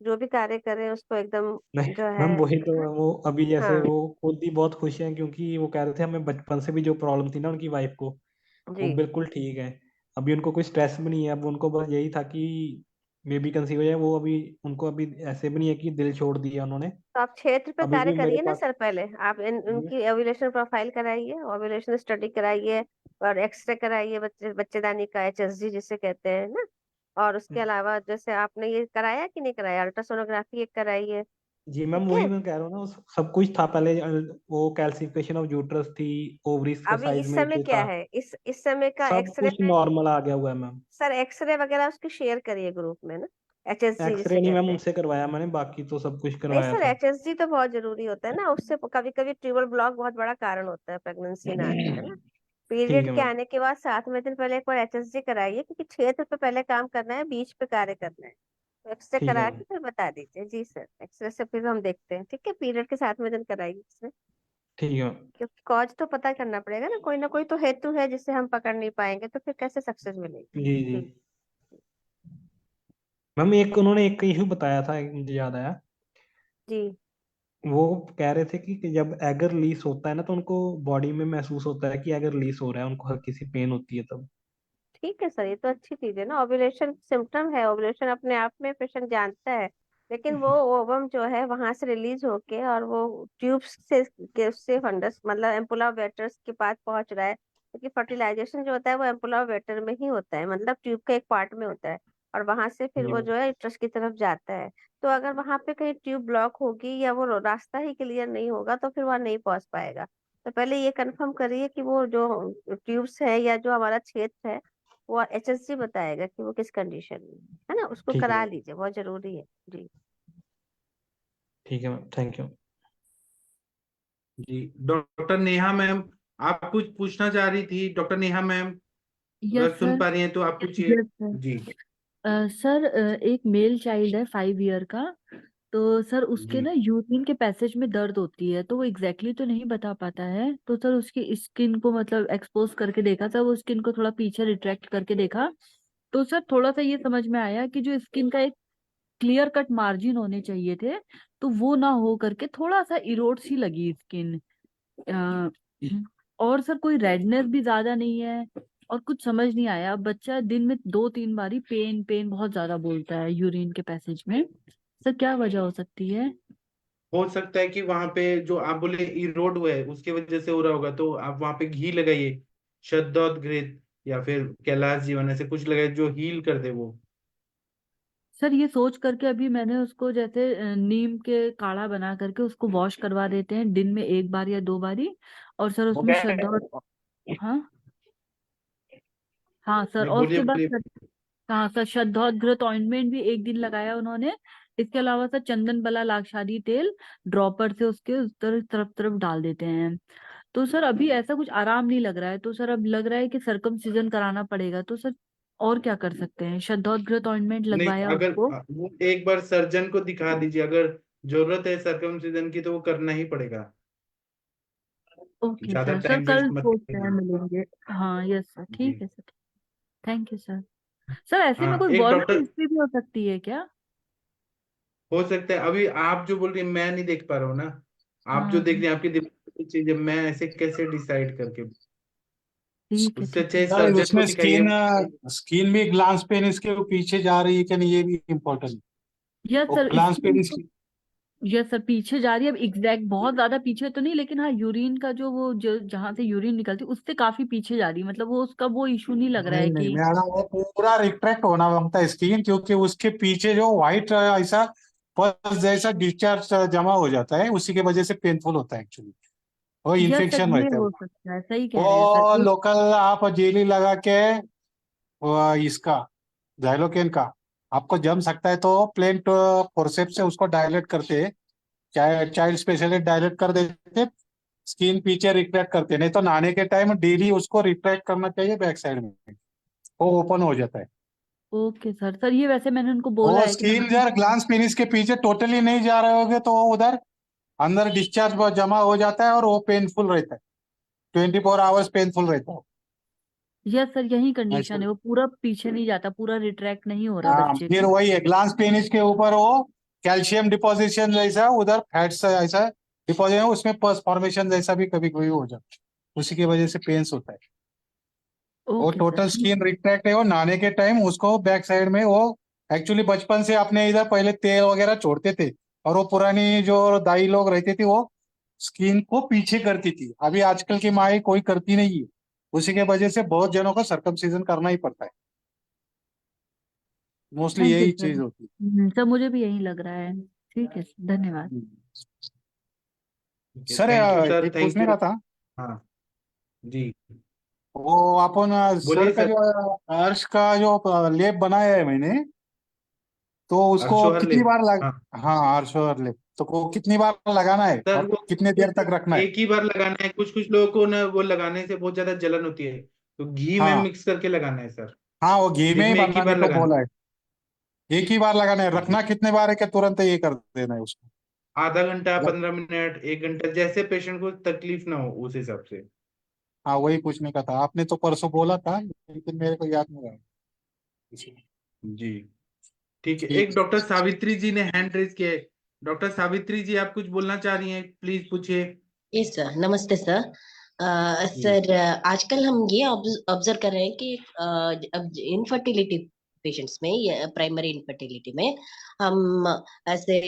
जो भी कार्य करें उसको एकदम नहीं जो है मैम, वही तो ना। वो अभी जैसे हाँ वो खुद ही बहुत खुश हैं, क्योंकि वो कह रहे थे हमें बचपन से भी जो प्रॉब्लम थी ना उनकी वाइफ को, वो जी। बिल्कुल ठीक है। अभी उनको कोई स्ट्रेस भी नहीं है। अब उनको बस यही था कि बेबी कंसीव हो जाए। वो अभी उनको अभी ऐसे भी नहीं है कि दिल छोड़ दिया उन्होंने। तो आप क्षेत्र पे अभी कार्य भी मेरे करिए ना पास। सर, पहले आप जी उनकी ओव्यूलेशन प्रोफाइल कराइए, ओव्यूलेशन स्टडी कराइए, और एक्सरे कराइए बच्चेदानी का, HSG जिसे कहते हैं ना। और उसके अलावा जैसे आपने ये कराया कि नहीं कराया, अल्ट्रासोनोग्राफी एक कराइए। जी मैम, ठीक वही है। मैं कह रहा हूँ ना, सब कुछ था पहले। वो कैल्सिफिकेशन ऑफ यूट्रस थी, ओवरीज का अभी साइज इस में समय इशू क्या था। है, इस समय का सब एक्सरे कुछ में। नॉर्मल आ गया हुआ है मैम। सर एक्सरे वगैरह उसकी शेयर करिए ग्रुप में ना, HSG जिसे एक्सरे नहीं मैम कहते हैं। उनसे करवाया मैंने, बाकी तो सब कुछ नहीं करवाया सर, था। HSG तो बहुत जरूरी होता है ना, उससे कभी कभी ट्यूबल ब्लॉक बहुत बड़ा कारण होता है प्रेगनेंसी ना आने का ना। ठीक पीरियड है के मैम। आने के बाद 7वें दिन पहले एक बार HSG कराइए, क्योंकि क्षेत्र पे पहले काम करना है, बीच पे कार्य करना है। तो एक्सरे ठीक है करा मैम। के फिर बता दीजिए। जी सर, एक्सरे से फिर हम देखते हैं। ठीक है, पीरियड के 7वें दिन कराइए एक्सरे। ठीक है मैम। क्योंकि कॉज तो पता करना पड़ेगा ना कोई तो हेतु है जिसे हम पकड़ नहीं पाएंगे, तो फिर कैसे सक्सेस मिलेगी। जी जी। जी। मैम उन्होंने एक इशू बताया था, एक मुझे याद आया। जी वो कह रहे थे कि जब एगर रिलीज होता है ना, तो उनको बॉडी में महसूस होता है कि एगर रिलीज हो रहा है, उनको हल्की सी पेन होती है तब। ठीक है सर, ये तो अच्छी चीज है ना, ओव्यूलेशन सिम्टम है, ओव्यूलेशन अपने आप में पेशेंट जानता है। लेकिन वो ओवम जो है वहां से रिलीज होके और वो ट्यूब्स से के उससे फंडस मतलब एम्पुला वेटर्स के पास पहुंच रहा है, क्योंकि फर्टिलाइजेशन जो होता है वो एम्पुला वेटर में ही होता है, मतलब ट्यूब का एक पार्ट में होता है। और वहां से फिर जी वो मैम। जो है यूट्रस की तरफ जाता है। तो अगर वहां पे कहीं ट्यूब ब्लॉक होगी या वो रास्ता ही क्लियर नहीं होगा, तो फिर वहां नहीं पहुंच पाएगा। तो पहले ये कंफर्म करिए कि वो जो ट्यूब्स है या जो हमारा क्षेत्र है वो HSG बताएगा कि वो किस कंडीशन में है ना, उसको ठीक है करा मैम। लीजिए, बहुत जरूरी है। जी। ठीक है मैम, थैंक यू। जी डॉक्टर नेहा मैम, आप कुछ पूछना चाह रही थी डॉक्टर नेहा मैम? यस अगर सुन सर। पा रही हैं तो आप पूछिए। Yes sir. जी सर एक मेल चाइल्ड है 5 ईयर का। तो सर उसके जी ना यूरिन के पैसेज में दर्द होती है, तो वो एग्जैक्टली exactly तो नहीं बता पाता है। तो सर उसकी स्किन को मतलब एक्सपोज करके देखा था, वो स्किन को थोड़ा पीछे रिट्रैक्ट करके देखा। तो सर थोड़ा सा ये समझ में आया कि जो स्किन का एक क्लियर कट मार्जिन होने चाहिए थे, तो वो ना हो करके थोड़ा सा इरोड सी लगी स्किन। और सर कोई रेडनेस भी ज्यादा नहीं है। और कुछ समझ नहीं आया, अब बच्चा दिन में 2-3 बारी पेन पेन बहुत ज्यादा बोलता है यूरिन के पैसेज में। सर क्या वजह हो सकती है? हो सकता है कि वहां पे जो आप बोले इरोड हुआ है उसके वजह से हो रहा होगा, तो आप वहां पे घी लगाइए, शहदोद या फिर कैलाश जीवन ऐसे कुछ लगाइए जो हील कर दे वो। सर ये सोच करके अभी मैंने उसको जैसे नीम के काढ़ा बना करके उसको वॉश करवा देते हैं दिन में 1 बार या 2 बारी। और सर हो उसमें गया। शहद। हाँ। हाँ सर, नहीं, और बोलिए उसके बाद बोलिए। हाँ सर, शहदोद ऑइंटमेंट भी 1 दिन लगाया उन्होंने। इसके अलावा सर चंदन बला लाक्षादी तेल ड्रॉपर से उसके उस तरफ तरफ तरफ डाल देते हैं। तो सर अभी ऐसा कुछ आराम नहीं लग रहा है, तो सर अब लग रहा है कि सरकमसिजन कराना पड़ेगा। तो सर और क्या कर सकते हैं? शहदोद ऑइंटमेंट नहीं, लगवाया अगर उसको। वो एक बार सर्जन को दिखा दीजिए, अगर जरूरत है सर्कमसिजन की तो वो करना ही पड़ेगा। ओके ज्यादा सर। सर टाइम कल वेस्ट मत सोचते हैं कीजिए। मिलेंगे। हाँ यस सर, जी ठीक है sir. Thank you sir. Sir ऐसे में हाँ, कोई एक वॉल्व डॉक्टर हिस्ट्री भी हो सकती है क्या? हो सकता है। अभी आप जो बोल रही हैं मैं नहीं देख पा रहा हूँ ना, आप जो हाँ देख रहे हैं आपकी दिमाग की चीज है, मैं ऐसे कैसे डिसाइड करके। ठीक है, उससे ठीक अच्छा है। है सर सर्जन को उसमें दिखाइए। स्किन भी ग्लांस पेन इसके पीछे जा रही है कि नहीं, ये भी इम्पोर्टेंट। यस और सर, ग्लांस पेन इसकी यस सर पीछे जा रही है। अब एग्जैक्ट बहुत ज्यादा पीछे तो नहीं, लेकिन हाँ यूरिन का जो वो जो जहां से यूरिन निकलती है उससे काफी पीछे जा रही है। मतलब वो उसका वो इशू नहीं लग रहा नहीं है नहीं कि। मैडम, वो पूरा रिट्रैक्ट होना मांगता है स्किन, क्योंकि उसके पीछे जो व्हाइट ऐसा पस जैसा डिस्चार्ज जमा हो जाता है, उसी की वजह से पेनफुल होता है एक्चुअली। वो यस सर, इन्फेक्शन ये रहता है। हो सकता है, सही कह रहे हैं सर। वो एक लोकल आप जेली लगा के वो इसका जाइलोकेन का आपको जम सकता है, तो प्लेन फोर्सेप्स से उसको डायलेट करते, चाहे चाइल्ड स्पेशलिस्ट डायलेट कर देते, स्किन पीछे रिट्रैक्ट करते। नहीं तो नहाने के टाइम डेली उसको रिट्रैक्ट करना चाहिए बैक साइड में, वो ओपन हो जाता है। Okay sir. सर ये वैसे मैंने उनको बोला वो है कि स्किन नहाने। जर ग्लांस पेनिस के पीछे टोटली नहीं जा रहे होगे तो वो उधर अंदर डिस्चार्ज बहुत जमा हो जाता है और वो पेनफुल रहता है, 24 आवर्स पेनफुल रहता है। यस सर, यही कंडीशन ऐसा है, वो पूरा पीछे नहीं जाता, पूरा रिट्रैक्ट नहीं हो रहा हाँ, बच्चे फिर का। वही है, ग्लास पेनिस के ऊपर वो कैल्शियम डिपोजिशन जैसा, उधर फैट्स ऐसा डिपोजिट है, उसमें पस फॉर्मेशन जैसा भी कभी कभी हो जाता है, उसी की वजह से पेन्स होता है। वो ओके सर, टोटल ठीक स्किन है। रिट्रैक्ट है, वो नहाने के टाइम उसको बैक साइड में वो एक्चुअली बचपन से अपने इधर पहले तेल वगैरह छोड़ते थे, और वो पुरानी जो दाई लोग रहती थी वो स्किन को पीछे करती थी, अभी आजकल की माँ कोई करती नहीं है, उसी के वजह से बहुत जनों को सर्कमसिजन करना ही पड़ता है, मोस्टली थैंक यू यही सर। चीज होती सर मुझे भी यही लग रहा है। ठीक है, धन्यवाद। है। ठीक है, सर थैंक यू सर, एक थैंक पूछने यू। का था, हाँ जी, वो अपन सर बोलिए का सर। जो अर्श का जो लेप बनाया है मैंने, तो उसको अर्शोहर कितनी लेप। बार लग हाँ हाँ, अर्श और लेप तो को कितनी बार लगाना है सर, और वो कितने देर तक रखना है? एक ही बार लगाना है। कुछ कुछ लोगों को ना वो लगाने से बहुत ज्यादा जलन होती है, तो घी में हाँ मिक्स करके लगाना है सर। हाँ, वो घी में दिन ही में एक ही बनाने बार को लगाना बोला है, एक ही बार लगाना है, है जी। रखना कितने बार है कि तुरंत ये कर देना है उसको? आधा घंटा, मतलब 15 मिनट, 1 घंटा, जैसे पेशेंट को तकलीफ ना हो उस हिसाब से। हाँ, वही पूछने का था, आपने तो परसों बोला था लेकिन मेरे को याद नहीं रहा इसलिए। जी ठीक है। ठीक एक डॉक्टर सावित्री जी ने हैंड रेज किया है। डॉक्टर सावित्री जी, आप कुछ बोलना चाह रही हैं, प्लीज पूछिए। यस सर, नमस्ते सर। जी सर, आजकल हम ये ऑब्जर्व कर रहे हैं कि अब इनफर्टिलिटी पेशेंट्स में या प्राइमरी इनफर्टिलिटी में हम ऐसे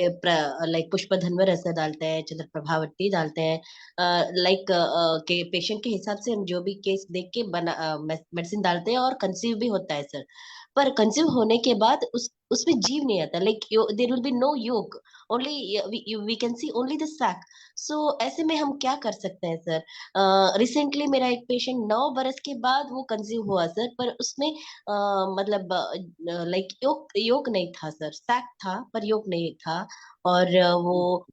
लाइक पुष्प धनवर ऐसा डालते हैं, चंद्र प्रभावती डालते हैं, लाइक के पेशेंट के हिसाब से हम जो भी केस देख के बना मेडिसिन डालते हैं और कंसीव भी होता है सर। पर कंसीव होने के बाद उसमें जीव नहीं आता, like there will be no yolk, only we can see only the sac. So ऐसे में हम क्या कर सकते हैं सर? रिसेंटली मेरा एक पेशेंट 9 बरस के बाद वो कंसीव हुआ सर, पर उसमें मतलब लाइक योग योग नहीं था सर, सैक था पर योग नहीं था। और वो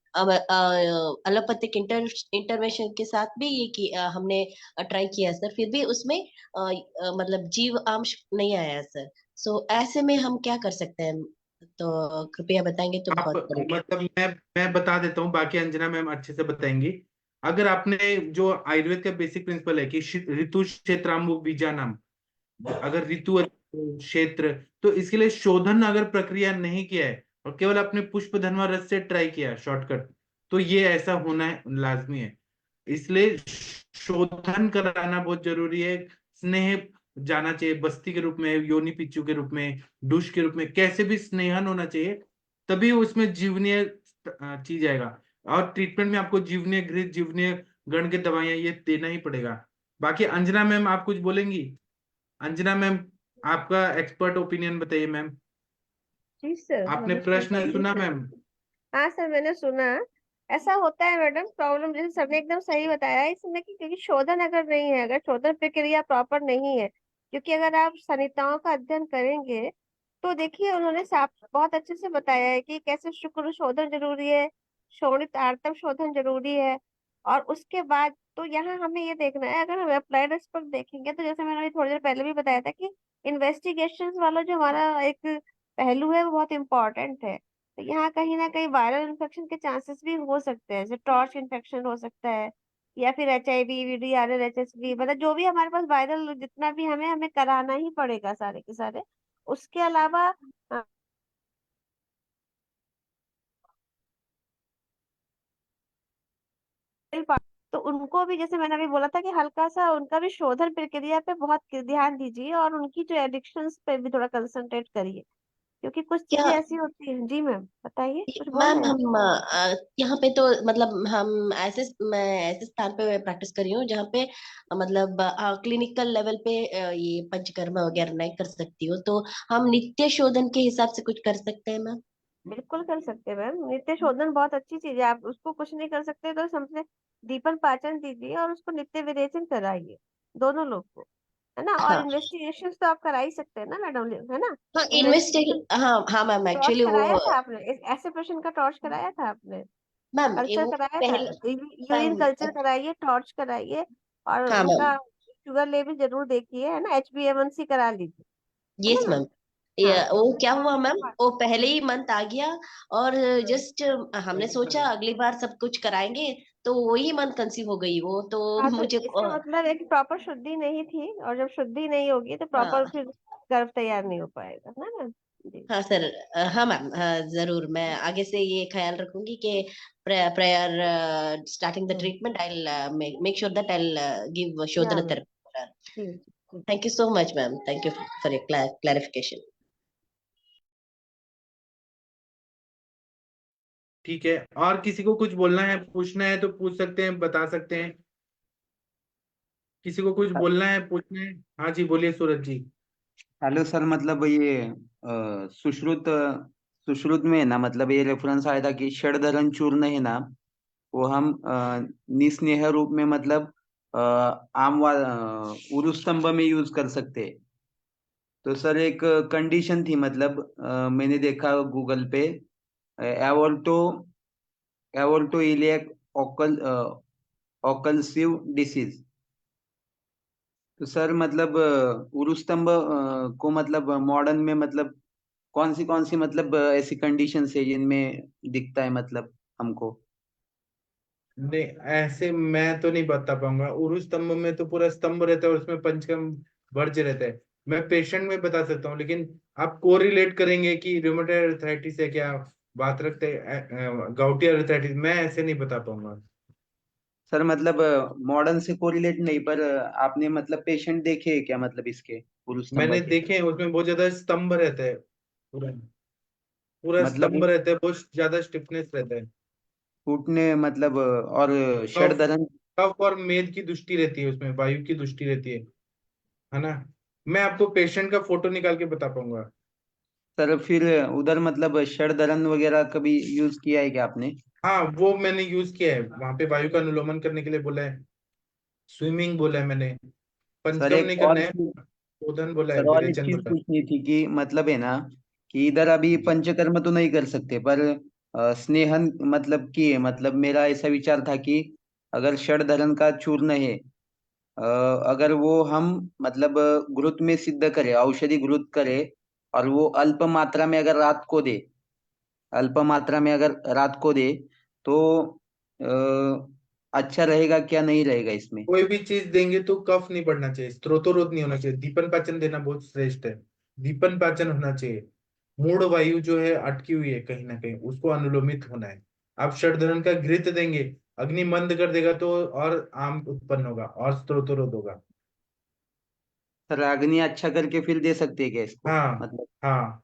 एलोपैथिक इंटरवेंशन के साथ भी ये हमने ट्राई किया सर, फिर भी उसमें मतलब जीव अंश नहीं आया सर। सो ऐसे में हम क्या कर सकते हैं? तो कृपया बताएंगे तो आप, बहुत करेंगे। मतलब मैं बता देता हूँ, बाकी अंजना मैम अच्छे से बताएंगी। अगर आपने, जो आयुर्वेद का बेसिक प्रिंसिपल है कि ऋतु क्षेत्राम्बु बीजानाम, अगर ऋतु क्षेत्र, तो इसके लिए शोधन अगर प्रक्रिया नहीं किया है और केवल आपने पुष्प धनवा रस से ट्राई किया शॉर्टकट, तो ये ऐसा होना है लाजमी है। इसलिए शोधन कराना बहुत जरूरी है। स्नेह जाना चाहिए बस्ती के रूप में, योनि पिच्चू के रूप में, डुश के रूप में, कैसे भी स्नेहन होना चाहिए, तभी उसमें जीवनीय चीज आएगा। और ट्रीटमेंट में आपको जीवनीय घृत, जीवनीय गण के दवाइयां ये देना ही पड़ेगा। बाकी अंजना मैम, आप कुछ बोलेंगी? अंजना मैम, आपका एक्सपर्ट ओपिनियन बताइए मैम। जी सर, आपने नमस्ते प्रश्न सर। जी सुना सर। मैम? हाँ सर, मैंने सुना। ऐसा होता है मैडम, प्रॉब्लम जैसे सर ने एकदम सही बताया है इसमें कि क्योंकि शोधन अगर नहीं है, अगर शोधन प्रक्रिया प्रॉपर नहीं है, क्योंकि अगर आप संहिताओं का अध्ययन करेंगे तो देखिए उन्होंने साफ बहुत अच्छे से बताया है कि कैसे शुक्र शोधन जरूरी है, शोणित आर्तव शोधन जरूरी है। और उसके बाद तो यहाँ हमें ये देखना है, अगर हम अप्लाइड रिस्क देखेंगे तो जैसे मैंने अभी थोड़ी देर पहले भी बताया था कि इन्वेस्टिगेशंस वाला जो हमारा एक पहलू है वो बहुत इंपॉर्टेंट है। तो यहाँ कहीं ना कहीं वायरल इन्फेक्शन के चांसेस भी हो सकते हैं, जैसे टॉर्च इन्फेक्शन हो सकता है, या फिर HIV, VDRL, HSV, मतलब जो भी हमारे पास वायरल जितना भी हमें हमें कराना ही पड़ेगा सारे के सारे। उसके अलावा तो उनको भी जैसे मैंने अभी बोला था कि हल्का सा उनका भी शोधन प्रक्रिया पे बहुत ध्यान दीजिए, और उनकी जो एडिक्शंस पे भी थोड़ा कंसंट्रेट करिए, क्योंकि कुछ चीजें क्या ऐसी होती हैं। जी मैम, बताइए, कुछ बोल मैम, रहे हैं। हम यहाँ पे तो मतलब हम ऐसे मैं ऐसे स्थान पे प्रैक्टिस कर रही हूँ जहाँ पे मतलब क्लिनिकल लेवल पे ये पंचकर्म वगैरह नहीं कर सकती हूँ, तो हम नित्य शोधन के हिसाब से कुछ कर सकते हैं मैम? बिल्कुल कर सकते हैं मैम, नित्य शोधन बहुत अच्छी चीज है। आप उसको कुछ नहीं कर सकते तो हमसे दीपन पाचन दीजिए और उसको नित्य विरेचन कराइए, दोनों लोग को, है ना। और हाँ इन्वेस्टिगेशन तो आप करा ही सकते हैं ना मैडम, है ना। हाँ, इन्वेस्टिगेशन, इन्वेस्टिगेशन, हाँ हाँ मैम, टॉर्च एक्चुअली वो कराया था आपने, ऐसे पेशेंट का टॉर्च कराया था आपने? मैम कल्चर वो कराया था? पहले यूरिन मैम, कल्चर कराइए, टॉर्च कराइए, और हाँ मैम, उनका शुगर लेवल जरूर देखिए, है ना। HbA1c करा लीजिए, है यस ना। मैम। ये हाँ वो क्या और हुआ मैम, वो पहले ही मंथ आ गया और जस्ट हमने सोचा अगली बार सब कुछ कराएंगे तो वही मंथ कंसीव हो गई वो, तो हाँ, तो मुझे इसका मतलब है कि प्रॉपर शुद्धि नहीं थी, और जब शुद्धि नहीं होगी तो प्रॉपर हाँ फिर गर्भ तैयार नहीं हो पाएगा, है ना जी। हाँ सर, हाँ मैम, हाँ जरूर, मैं आगे से ये ख्याल रखूंगी कि prior starting the treatment I make sure that I give या शोधन मैम थेरेपी। जी। Thank you so much ma'am, thank you for your clarification. ठीक है, और किसी को कुछ बोलना है, पूछना है तो पूछ सकते हैं, बता सकते हैं। किसी को कुछ बोलना है, पूछना है? हाँ जी, बोलिए सूरज जी। हेलो सर, मतलब ये सुश्रुत सुश्रुत में है ना, मतलब ये रेफरेंस आया था कि षडधरण चूर्ण है ना, वो हम निस्नेह रूप में मतलब उरुस्तंभ में यूज कर सकते हैं। तो सर एक कंडीशन थी, मतलब मैंने देखा गूगल पे, एवोल्टो एवोल्टो इलियक ऑकल्सिव डिसीज। तो सर मतलब उरुस्तंभ को मतलब मॉडर्न में मतलब कौन सी मतलब ऐसी कंडीशन है जिनमें दिखता है मतलब हमको। नहीं, ऐसे मैं तो नहीं बता पाऊंगा। उरुस स्तंभ में तो पूरा स्तंभ रहता है और उसमें पंचकर्म वर्ज्य रहता है। मैं पेशेंट में बता सकता हूँ, लेकिन आप कोरिलेट करेंगे कि रूमेटॉइड अर्थराइटिस है क्या, बात रखते गाउटी अर्थराइटिस, मैं ऐसे नहीं बता पाऊंगा। सर मतलब मॉडर्न से कोरिलेट नहीं, पर आपने मतलब पेशेंट देखे हैं क्या मतलब इसके उरुस्तंभ मैंने के? देखे हैं, उसमें बहुत ज्यादा स्तंभ रहता है, पूरा पूरा मतलब स्तंभ रहता है, बहुत ज्यादा स्टिफनेस रहता है। फूटने मतलब और कफ षडधरण। कफ और मेद की दृष्टि रहती है, उसमें वायु की दृष्टि रहती है ना। मैं आपको पेशेंट का फोटो निकाल के बता पाऊंगा। सर फिर उधर मतलब षडधरण वगैरह कभी यूज किया है क्या आपने? हाँ, वो मैंने यूज किया है, वहां पे वायु का अनुलोमन करने के लिए बोला है, स्विमिंग बोला है मैंने, सर पंचकर्म एक नहीं करना और है, चीज शोधन बोला है, सर और एक विरेचन चीज बोला है। पूछनी थी कि मतलब है ना कि इधर अभी जी। पंचकर्म तो नहीं कर सकते, पर स्नेहन मतलब की है, मतलब मेरा ऐसा विचार था कि अगर षडधरण का चूर्ण है, अ, अगर वो हम मतलब घृत में सिद्ध करे, औषधि घृत करे, और वो अल्प मात्रा में अगर रात को दे, अल्प मात्रा में अगर रात को दे, तो अच्छा रहेगा क्या, नहीं रहेगा इसमें? कोई भी चीज देंगे तो कफ नहीं बढ़ना चाहिए, स्त्रोतोरोध नहीं होना चाहिए, दीपन पाचन देना बहुत श्रेष्ठ है। दीपन पाचन होना चाहिए, मूड वायु जो है अटकी हुई है कहीं ना कहीं, उसको अनुलोमित होना है। आप षडधरण का घृत देंगे, अग्नि मंद कर देगा तो और आम उत्पन्न होगा और स्त्रोतरोध होगा। सर अग्नि अच्छा करके फिर दे सकते हैं क्या इसको हाँ मतलब? हाँ।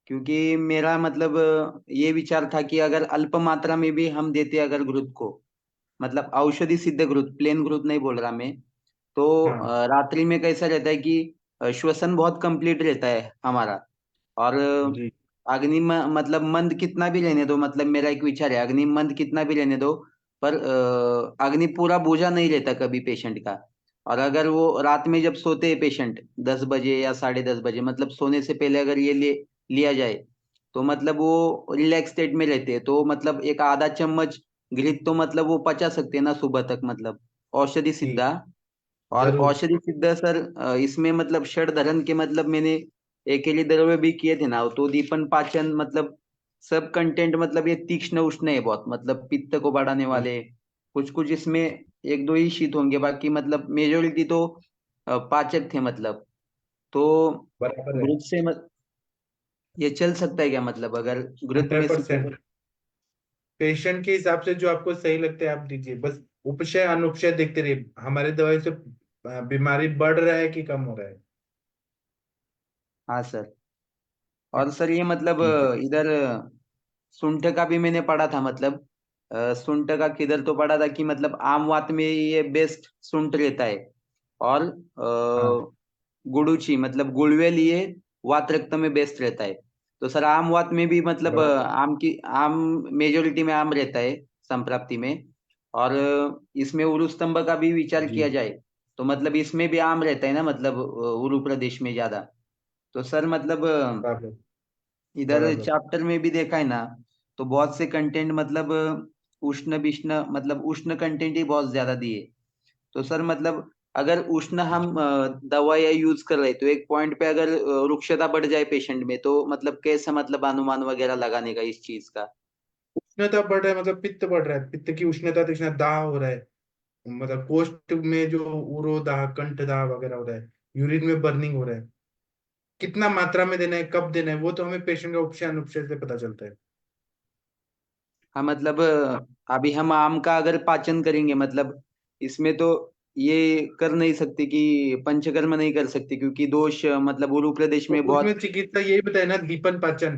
क्योंकि मेरा मतलब ये विचार था कि अगर अल्प मात्रा में भी हम देते अगर घृत को, मतलब औषधि सिद्ध घृत, प्लेन घृत नहीं बोल रहा मैं, तो हाँ रात्रि में कैसा रहता है कि श्वसन बहुत कंप्लीट रहता है हमारा, और जी अग्नि मतलब मंद कितना भी रहने दो, मतलब मेरा एक विचार है, अग्नि मंद कितना भी रहने दो, पर अग्नि पूरा बुझा नहीं रहता कभी पेशेंट का। और अगर वो रात में जब सोते हैं पेशेंट 10 बजे या 10:30 बजे, मतलब सोने से पहले अगर ये लिया जाए, तो मतलब वो रिलैक्स स्टेट में रहते हैं, तो मतलब एक आधा चम्मच घृत तो मतलब वो पचा सकते हैं ना सुबह तक, मतलब औषधि जी, सिद्धा। और जरूर। औषधि सिद्ध सर इसमें मतलब षडधरण के मतलब मैंने अकेले द्रव्य भी किए थे ना, तो दीपन पाचन मतलब सब कंटेंट मतलब ये तीक्ष्ण उष्ण है बहुत, मतलब पित्त को बढ़ाने वाले कुछ कुछ इसमें एक दो ही शीत होंगे, बाकी मतलब मेजोरिटी तो पाचक थे मतलब। तो बराबर है। ग्रुप से ये चल सकता है क्या, मतलब अगर ग्रुप में हंड्रेड सिद्ध परसेंट पेशेंट के हिसाब से जो आपको सही लगता है आप दीजिए, बस उपशय अनुपशय देखते रहिए, हमारे दवाई से बीमारी बढ़ रहा है कि कम हो रहा है। हाँ सर। और सर ये मतलब ठीक है। इधर सुंठ का भी मैंने पढ़ा था, मतलब सुंठ का किधर तो पढ़ा था कि मतलब आम वात में ये बेस्ट सुंठ रहता है, और हाँ गुड़ूची मतलब गुड़वेल ये वात रक्त में बेस्ट रहता है। तो सर आम वात में भी मतलब बराबर। आम मेजोरिटी में आम रहता है संप्राप्ति में, और इसमें उरु स्तंभ का भी विचार जी किया जाए, तो मतलब इसमें भी आम रहता है ना, मतलब उरु प्रदेश में ज्यादा। तो सर मतलब बराबर। इधर बराबर। चैप्टर में भी देखा है ना, तो बहुत से कंटेंट मतलब उष्ण विष्ण मतलब उष्ण कंटेंट ही बहुत ज्यादा दिए। तो सर मतलब अगर उष्ण हम दवाइयाँ यूज कर रहे हैं, तो एक पॉइंट पे अगर रुक्षता बढ़ जाए पेशेंट में, तो मतलब कैसे मतलब अनुमान वगैरह लगाने का इस चीज का? उष्णता बढ़ रहा है मतलब पित्त बढ़ रहा है, पित्त की उष्णता तीक्ष्णता दाह हो रहा है, मतलब कोष्ठ में जो उरो दाह कंठ दाह वगैरह हो रहा है, यूरिन में बर्निंग हो रहा है, कितना मात्रा में देना है, कब देना है, वो तो हमें पेशेंट का उपचार अनुपचार से पता चलता है। हाँ मतलब अभी हम आम का अगर पाचन करेंगे मतलब इसमें तो ये कर नहीं सकते कि पंचकर्म नहीं कर सकते क्योंकि दोष मतलब उरु प्रदेश तो में बहुत। उसमें चिकित्सा यही बताए ना, दीपन पाचन,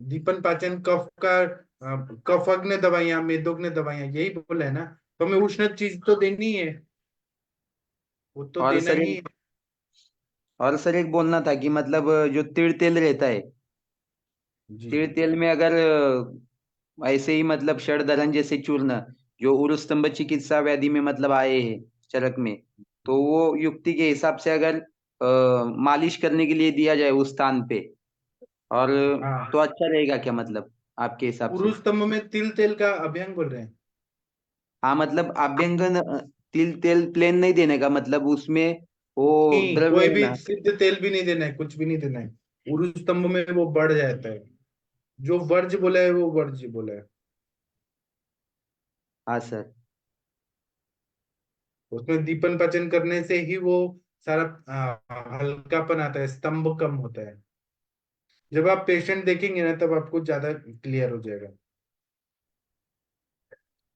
दीपन पाचन कफ का, कफग्न दवाइयां, मेदोग्न दवाइयां, यही बोला है ना, तो हमें उष्ण चीज तो देनी है, वो तो और देना सर ही है। और सर एक बोलना था कि मतलब जो तिल तेल रहता है, जी तिल जी। तेल में अगर ऐसे ही मतलब षडधरण जैसे चूर्ण जो उरुस्तंभ चिकित्सा व्याधि में मतलब आए हैं चरक में, तो वो युक्ति के हिसाब से अगर मालिश करने के लिए दिया जाए उस स्थान पे और हाँ, तो अच्छा रहेगा क्या मतलब आपके हिसाब से? उरुस स्तंभ में तिल तेल का अभ्यंग बोल रहे हैं। हाँ मतलब अभ्यंगन तिल तेल प्लेन नहीं देने का मतलब उसमें वो नहीं, द्रव्य कोई है भी ना। सिद्ध तेल भी नहीं देना है, कुछ भी नहीं देना है, उरुस स्तंभ में वो बढ़ जाता है, जो वर्ज बोला है वो वर्ज बोला है, हाँ सर। उसमें दीपन पाचन करने से ही वो सारा हल्कापन आता है, स्तंभ कम होता है। जब आप पेशेंट देखेंगे ना तब आपको ज्यादा क्लियर हो जाएगा।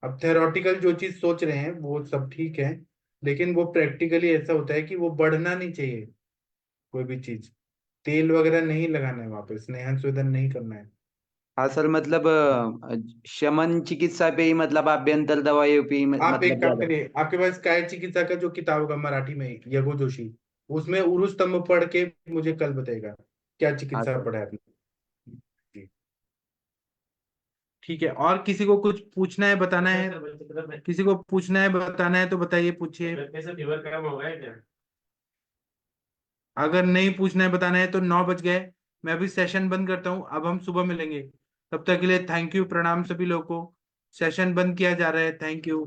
अब थेरोटिकल जो चीज सोच रहे हैं वो सब ठीक है, लेकिन वो प्रैक्टिकली ऐसा होता है कि वो बढ़ना नहीं चाहिए, कोई भी चीज तेल वगैरह नहीं लगाना है, वहां पे स्नेहन स्वेदन नहीं करना है। हाँ सर मतलब शमन चिकित्सा पे ही मतलब आभ्यंतर दवाइयों पे ही आप मतलब एक काम ज्यादा। करिए, आपके पास काय चिकित्सा का जो किताब होगा मराठी में, यगो जोशी, उसमें उरु स्तंभ पढ़ के मुझे कल बताएगा क्या हाँ चिकित्सा सर। पढ़ा है आपने। जी, ठीक है। और किसी को कुछ पूछना है बताना है, किसी को पूछना है बताना है तो बताइए, पूछिए। फीवर कम हो गया क्या? अगर नहीं पूछना है बताना है तो 9 बज गए, मैं अभी सेशन बंद करता हूँ, अब हम सुबह मिलेंगे। तब तक के लिए थैंक यू, प्रणाम सभी लोगों को। सेशन बंद किया जा रहा है, थैंक यू।